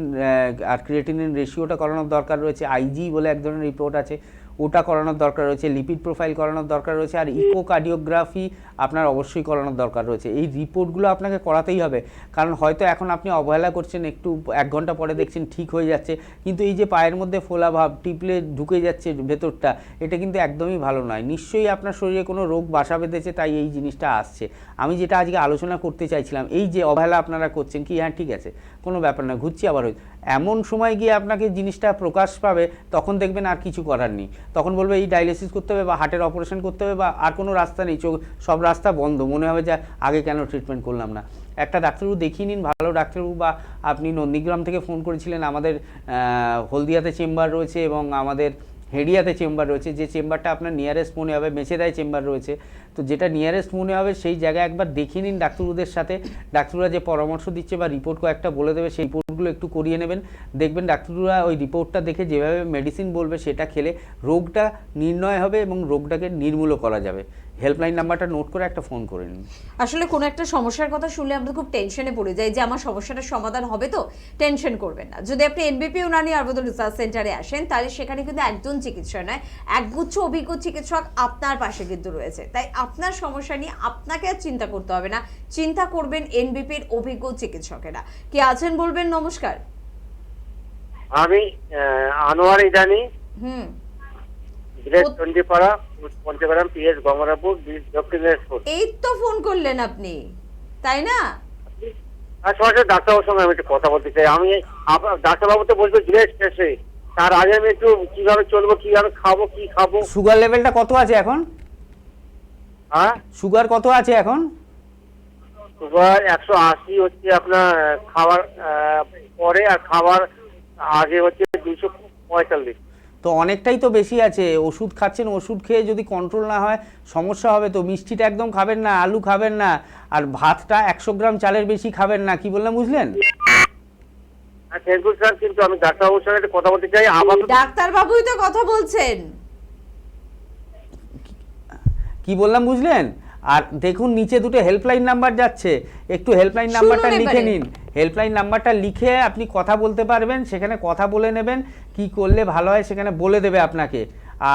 আর ক্রিয়েটিনিন রেশিওটা করানোর দরকার রয়েছে। আইজি বলে এক ধরনের রিপোর্ট আছে, ওটা করানোর দরকার রয়েছে। লিপিড প্রোফাইল করানোর দরকার রয়েছে। আর ইকোকার্ডিওগ্রাফি আপনার অবশ্যই করানোর দরকার রয়েছে। এই রিপোর্টগুলো আপনাকে করাতেই হবে, কারণ হয়তো এখন আপনি অবহেলা করছেন, একটু 1 ঘন্টা পরে দেখছেন ঠিক হয়ে যাচ্ছে, কিন্তু এই যে পায়ের মধ্যে ফোলা ভাব, টিপলে ঢুকে যাচ্ছে ভেতরটা, এটা কিন্তু একদমই ভালো নয়। নিশ্চয়ই আপনার শরীরে কোনো রোগ বাসা বেঁধেছে, তাই এই জিনিসটা আসছে। আমি যেটা আজকে আলোচনা করতে চাইছিলাম, এই যে অবহেলা আপনারা করছেন, কি হ্যাঁ ঠিক আছে কোনো ব্যাপার না, ঘুরছি আবার হয়ে, এমন সময় গিয়ে আপনাকে জিনিসটা প্রকাশ পাবে, তখন দেখবেন আর কিছু করার নেই। তখন বলবে এই ডায়ালিসিস করতে হবে বা হার্টের অপারেশন করতে হবে, বা আর কোনো রাস্তা নেই, সব রাস্তা বন্ধ। মনে হবে যে আগে কেন ট্রিটমেন্ট করলাম না। একটা ডাক্তারবাবু দেখিয়ে নিন, ভালো ডাক্তারবাবু। বা আপনি নন্দীগ্রাম থেকে ফোন করেছিলেন, আমাদের হলদিয়াতে চেম্বার রয়েছে এবং আমাদের হেডিয়াতে চেম্বার রয়েছে। যে চেম্বারটা আপনার নিয়ারেস্ট মনে হবে, মেছেদায় চেম্বার রয়েছে, তো যেটা নিয়ারেস্ট মনে হবে সেই জায়গায় একবার দেখিয়ে নিন ডাক্তারবাবুদের সাথে। ডাক্তাররা যে পরামর্শ দিচ্ছে বা রিপোর্ট কয়েকটা বলে দেবে, সেই রিপোর্টগুলো একটু করিয়ে নেবেন। দেখবেন ডাক্তাররা ওই রিপোর্টটা দেখে যেভাবে মেডিসিন বলবে সেটা খেলে রোগটা নির্ণয় হবে এবং রোগটাকে নির্মূলও করা যাবে। হেল্পলাইন নাম্বারটা নোট করে একটা ফোন করে নিন। আসলে কোনো একটা সমস্যার কথা শুনলে আমরা খুব টেনশনে পড়ে যাই যে আমার সমস্যাটার সমাধান হবে তো। টেনশন করবেন না। যদি আপনি এনবিপি উনানি আয়ুর্বেদ রিসার্চ সেন্টারে আসেন, তাহলে সেখানে কিন্তু একজন চিকিৎসক নয়, একগুচ্ছ অভিজ্ঞ চিকিৎসক আপনার পাশে কিন্তু রয়েছে। তাই আপনার সমস্যা নিয়ে আপনাকে আর চিন্তা করতে হবে না, চিন্তা করবেন এনবিপির অভিজ্ঞ চিকিৎসকেরা। কি আছেন বলবেন? নমস্কার। আমি আনোয়ার ইদানি, হুম, ভিলেজ চন্ডিপাড়া, পঞ্চগ্রাম, পিএস গঙ্গারাপুর, দক্ষিণ দিনাজপুর। এই তো ফোন করলেন আপনি, তাই না? আর সরাসরি ডাক্তারবাবুর সঙ্গে আমি একটু কথা বলতে চাই। আমি ডাক্তারবাবু তো বলবো জিজ্ঞেস শেষে, তার আগে আমি একটু কিভাবে চলবো, কিভাবে খাবো, কি খাবো। সুগার লেভেলটা কত আছে এখন? হ্যাঁ, সুগার কত আছে এখন? সুগার 180 হচ্ছে আপনার খাবার পরে, আর খাবার আগে হচ্ছে 245। তো অনেকটাই তো বেশি আছে। ওষুধ খাচ্ছেন, ওষুধ খেয়ে যদি কন্ট্রোল না হয় সমস্যা হবে তো। মিষ্টিটা একদম খাবেন না, আলু খাবেন না, আর ভাতটা 100 গ্রাম চালের বেশি খাবেন না। কি বললাম বুঝলেন? থ্যাংক ইউ স্যার, কিন্তু আমি ডাক্তারবাবুর সঙ্গে একটু কথা বলতে চাই। আবার ডাক্তার বাবুই তো কথা বলছেন। কি বললাম বুঝলেন? আর দেখুন নিচে দুটো হেল্পলাইন নাম্বার যাচ্ছে, একটু হেল্পলাইন নাম্বারটা শুনুন লিখে এবারে। নিন। হেল্পলাইন নাম্বারটা লিখে আপনি কথা বলতে পারবেন, সেখানে কথা বলে নেবেন, কি করলে ভালো হয় সেখানে বলে দেবে আপনাকে।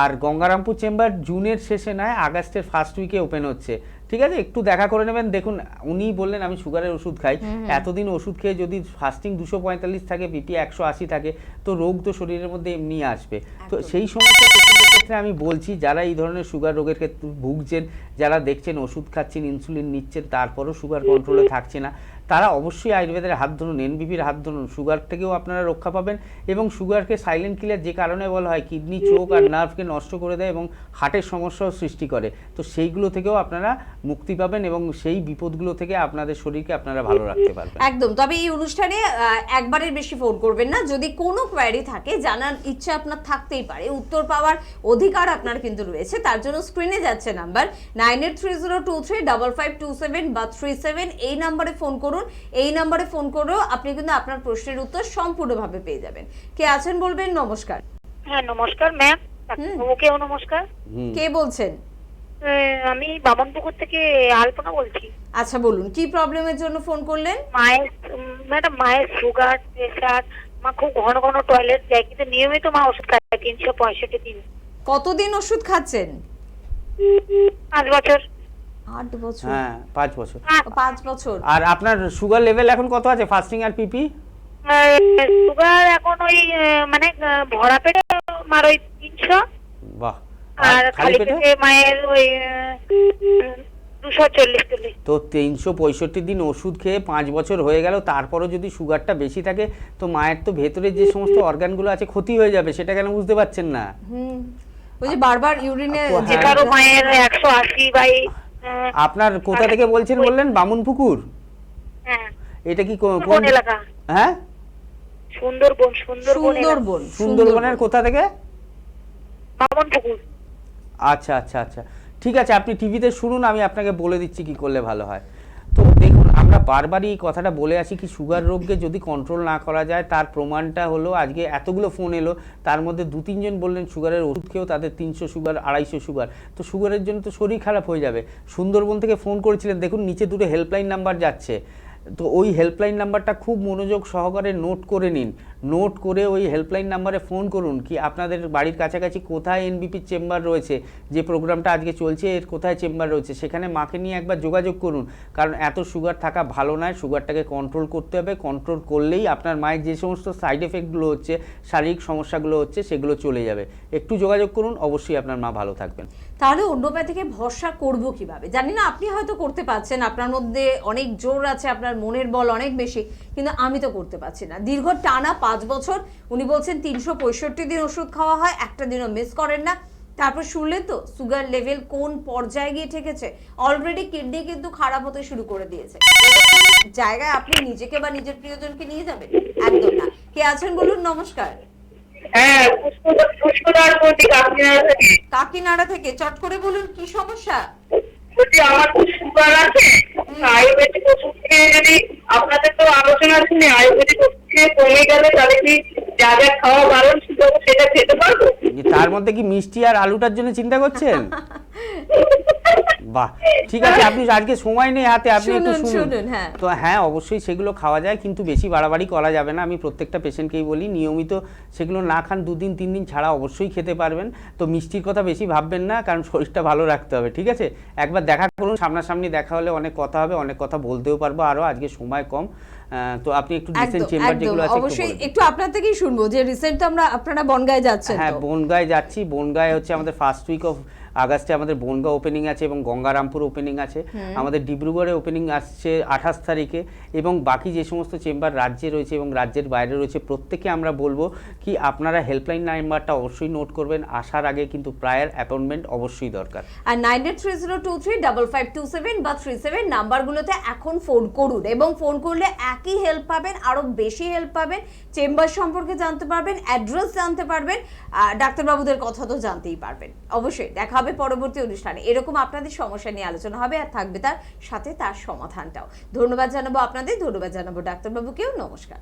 আর গঙ্গারামপুর চেম্বার জুনের শেষে নয় আগস্টের ফার্স্ট উইকে ওপেন হচ্ছে, ঠিক আছে? একটু দেখা করে নেবেন। দেখুন উনি বললেন আমি সুগারের ওষুধ খাই, এতদিন ওষুধ খেয়ে যদি ফাস্টিং 245 থাকে, বিপি 180 থাকে, তো রোগ তো শরীরের মধ্যে এমনি আসবে। তো সেই সমস্ত পেশেন্টের ক্ষেত্রে আমি বলছি, যারা এই ধরনের সুগার রোগের ক্ষেত্রে ভুগছেন, যারা দেখছেন ওষুধ খাচ্ছেন, ইনসুলিন নিচ্ছেন, তারপরও সুগার কন্ট্রোলে থাকছে না, তারা অবশ্যই আয়ুর্বেদের হাত ধরুন, এনবিপির হাত ধরুন, সুগার থেকেও আপনারা রক্ষা পাবেন। এবং সুগারকে সাইলেন্ট কিলার যে কারণে বলা হয়, কিডনি, চোখ আর নার্ভকে নষ্ট করে দেয় এবং হার্টের সমস্যাও সৃষ্টি করে। তো সেইগুলো থেকেও আপনারা মুক্তি পাবেন এবং সেই বিপদগুলো থেকে আপনাদের শরীরকে আপনারা ভালো রাখতে পারবেন। একদম। তবে এই অনুষ্ঠানে একবারের বেশি ফোন করবেন না। যদি কোনো কোয়ারি থাকে, জানার ইচ্ছা আপনার থাকতেই পারে, উত্তর পাওয়ার অধিকার আপনার কিন্তু রয়েছে। তার জন্য স্ক্রিনে যাচ্ছে নাম্বার 9830235527 বা 37, এই নাম্বারে ফোন করুন। এই নাম্বারে ফোন করেও আপনি কিন্তু আপনার প্রশ্নের উত্তর সম্পূর্ণভাবে পেয়ে যাবেন। কে আছেন বলবেন? নমস্কার। হ্যাঁ নমস্কার ম্যাম। ওকেও নমস্কার। কে বলছেন? আমি বামনপুকুর থেকে আলপনা বলছি। আচ্ছা বলুন, কি প্রবলেমের জন্য ফোন করলেন? মায়ের সুগার, প্রেসার, মা খুব ঘন ঘন টয়লেট যায়, কিন্তু নিয়মিত মা ওষুধ খায় 365 দিন। কতদিন ওষুধ খাচ্ছেন? 5 বছর। 8 বছর? হ্যাঁ 5 বছর। 5 বছর। আর আপনার সুগার লেভেল এখন কত আছে, ফাস্টিং আর পিপি? সুগার এখন ওই মানে ভরা পেটে মার ওই 300, বাহ। আর খালি পেটে মায়ের ওই 240। তো 365 দিন ওষুধ খেয়ে 5 বছর হয়ে গেল, তারপরও যদি সুগারটা বেশি থাকে তো মায়ের তো ভেতরে যে সমস্ত অর্গানগুলো আছে ক্ষতি হয়ে যাবে, সেটা কেন বুঝতে পারছেন না? ওই যে বারবার ইউরিনে যেটারও মায়ের 180/। আপনার কোথা থেকে বলছেন বললেন? বামুনপুকুর? হ্যাঁ। এটা কি কোন এলাকা? হ্যাঁ সুন্দরবন। সুন্দরবনের কোথা থেকে? বামনপুকুর। আচ্ছা আচ্ছা আচ্ছা, ঠিক আছে, আপনি টিভিতে শুনুন, আমি আপনাকে বলে দিচ্ছি কি করলে ভালো হয়। তো দেখুন, আমরা বারবারই এই কথাটা বলে আসি কি সুগার রোগকে যদি কন্ট্রোল না করা যায়, তার প্রমাণটা হলো আজকে এতগুলো ফোন এলো, তার মধ্যে 2-3 জন বললেন সুগারের ওষুধ খেয়েও তাদের 300 সুগার, 250 সুগার। তো সুগারের জন্য তো শরীর খারাপ হয়ে যাবে। সুন্দরবন থেকে ফোন করেছিলেন, দেখুন নিচে 2টো হেল্পলাইন নাম্বার যাচ্ছে। তো ওই হেল্পলাইন নাম্বারটা খুব মনোযোগ সহকারে নোট করে নিন। নোট করে ওই হেল্পলাইন নাম্বারে ফোন করুন কি আপনাদের বাড়ির কাছাকাছি কোথায় এনবিপির চেম্বার রয়েছে, যে প্রোগ্রামটা আজকে চলছে এর কোথায় চেম্বার রয়েছে, সেখানে মাকে নিয়ে একবার যোগাযোগ করুন। কারণ এত সুগার থাকা ভালো নয়, সুগারটাকে কন্ট্রোল করতে হবে। কন্ট্রোল করলেই আপনার মায়ের যে সমস্ত সাইড এফেক্টগুলো হচ্ছে, শারীরিক সমস্যাগুলো হচ্ছে, সেগুলো চলে যাবে। একটু যোগাযোগ করুন, অবশ্যই আপনার মা ভালো থাকবেন। তাহলে হোমিওপ্যাথিকে ভরসা করব কিভাবে? জানি না, আপনি হয়তো করতে পারছেন, আপনার মধ্যে অনেক জোর আছে, আপনার মনের বল অনেক বেশি, কিন্তু আমি তো করতে পারছি না। দীর্ঘ টানা 5 বছর উনি বলছেন 365 দিন ওষুধ খাওয়া হয়, একটা দিনও মিস করেন না। তারপর শুনলেন তো সুগার লেভেল কোন পর্যায়ে গিয়ে ঠেকেছে। অলরেডি কিডনি কিন্তু খারাপ হতে শুরু করে দিয়েছে। জায়গায় আপনি নিজেকে বা নিজের প্রিয়জনকে নিয়ে যাবেন? একদম না। কে আছেন বলুন? নমস্কার। হ্যাঁ, পুষ্পদার বলছি কাকিনাড়া থেকে। চট করে বলুন, কি সমস্যা? বলছি আমার তো সুগার আছে, আয়ুর্বেদিক ওষুধ খেয়ে যদি, আপনাদের তো আলোচনা শুনে আয়ুর্বেদিক ওষুধ খেয়ে কমে গেলে তাহলে কি যা যা খাওয়া বারণ ছিল সেটা খেতে পারবো? তার মধ্যে কি মিষ্টি আর আলুটার জন্য চিন্তা করছেন? বাহ, ঠিক আছে, আপনি আজকে সময় নেই হাতে, আপনি একটু শুনুন। তো হ্যাঁ, অবশ্যই সেগুলো খাওয়া যায়, কিন্তু বেশি বাড়াবাড়ি করা যাবে না। আমি প্রত্যেকটা পেশেন্টকেই বলি নিয়মিত সেগুলো না খান, 2 দিন 3 দিন ছাড়া অবশ্যই খেতে পারবেন। তো মিষ্টির কথা বেশি ভাববেন না, কারণ শরীরটা ভালো রাখতে হবে, ঠিক আছে? একবার দেখা করুন, সামনাসামনি দেখা হলে অনেক কথা হবে, অনেক কথা বলতেও পারবো আরো, আজকে সময় কম। তো আপনি একটু রিসেন্ট চেম্বার যেগুলো আছে অবশ্যই একটু আপনার থেকেই শুনবো, যে রিসেন্ট তো আপনারা বনগাঁয় যাচ্ছেন। হ্যাঁ, বনগাঁয় যাচ্ছি। বনগাঁয় হচ্ছে আমাদের ফার্স্ট উইক অফ আগস্টে আমাদের বনগাঁ ওপেনিং আছে এবং গঙ্গারামপুর ওপেনিং আছে। আমাদের ডিব্রুগড়ে ওপেনিং আসছে 28 তারিখে। এবং বাকি যে সমস্ত চেম্বার রাজ্যে রয়েছে এবং রাজ্যের বাইরে রয়েছে, প্রত্যেকে আমরা বলবো কি আপনারা হেল্পলাইন নাম্বারটা অবশ্যই নোট করবেন। আসার আগে কিন্তু প্রায়ার অ্যাপয়েন্টমেন্ট অবশ্যই দরকার। আর 9830235527 বা 37 নাম্বারগুলোতে এখন ফোন করুন, এবং ফোন করলে একই হেল্প পাবেন, আরো বেশি হেল্প পাবেন। চেম্বার সম্পর্কে জানতে পারবেন, অ্যাড্রেস জানতে পারবেন, ডাক্তারবাবুদের কথা তো জানতেই পারবেন। অবশ্যই দেখা হবে পরবর্তী অনুষ্ঠানে। এরকম আপনাদের সমস্যা নিয়ে আলোচনা হবে, আর থাকবে তার সাথে তার সমাধানটাও। ধন্যবাদ জানাবো আপনাদের, ধন্যবাদ জানাবো ডাক্তারবাবুকেও। নমস্কার।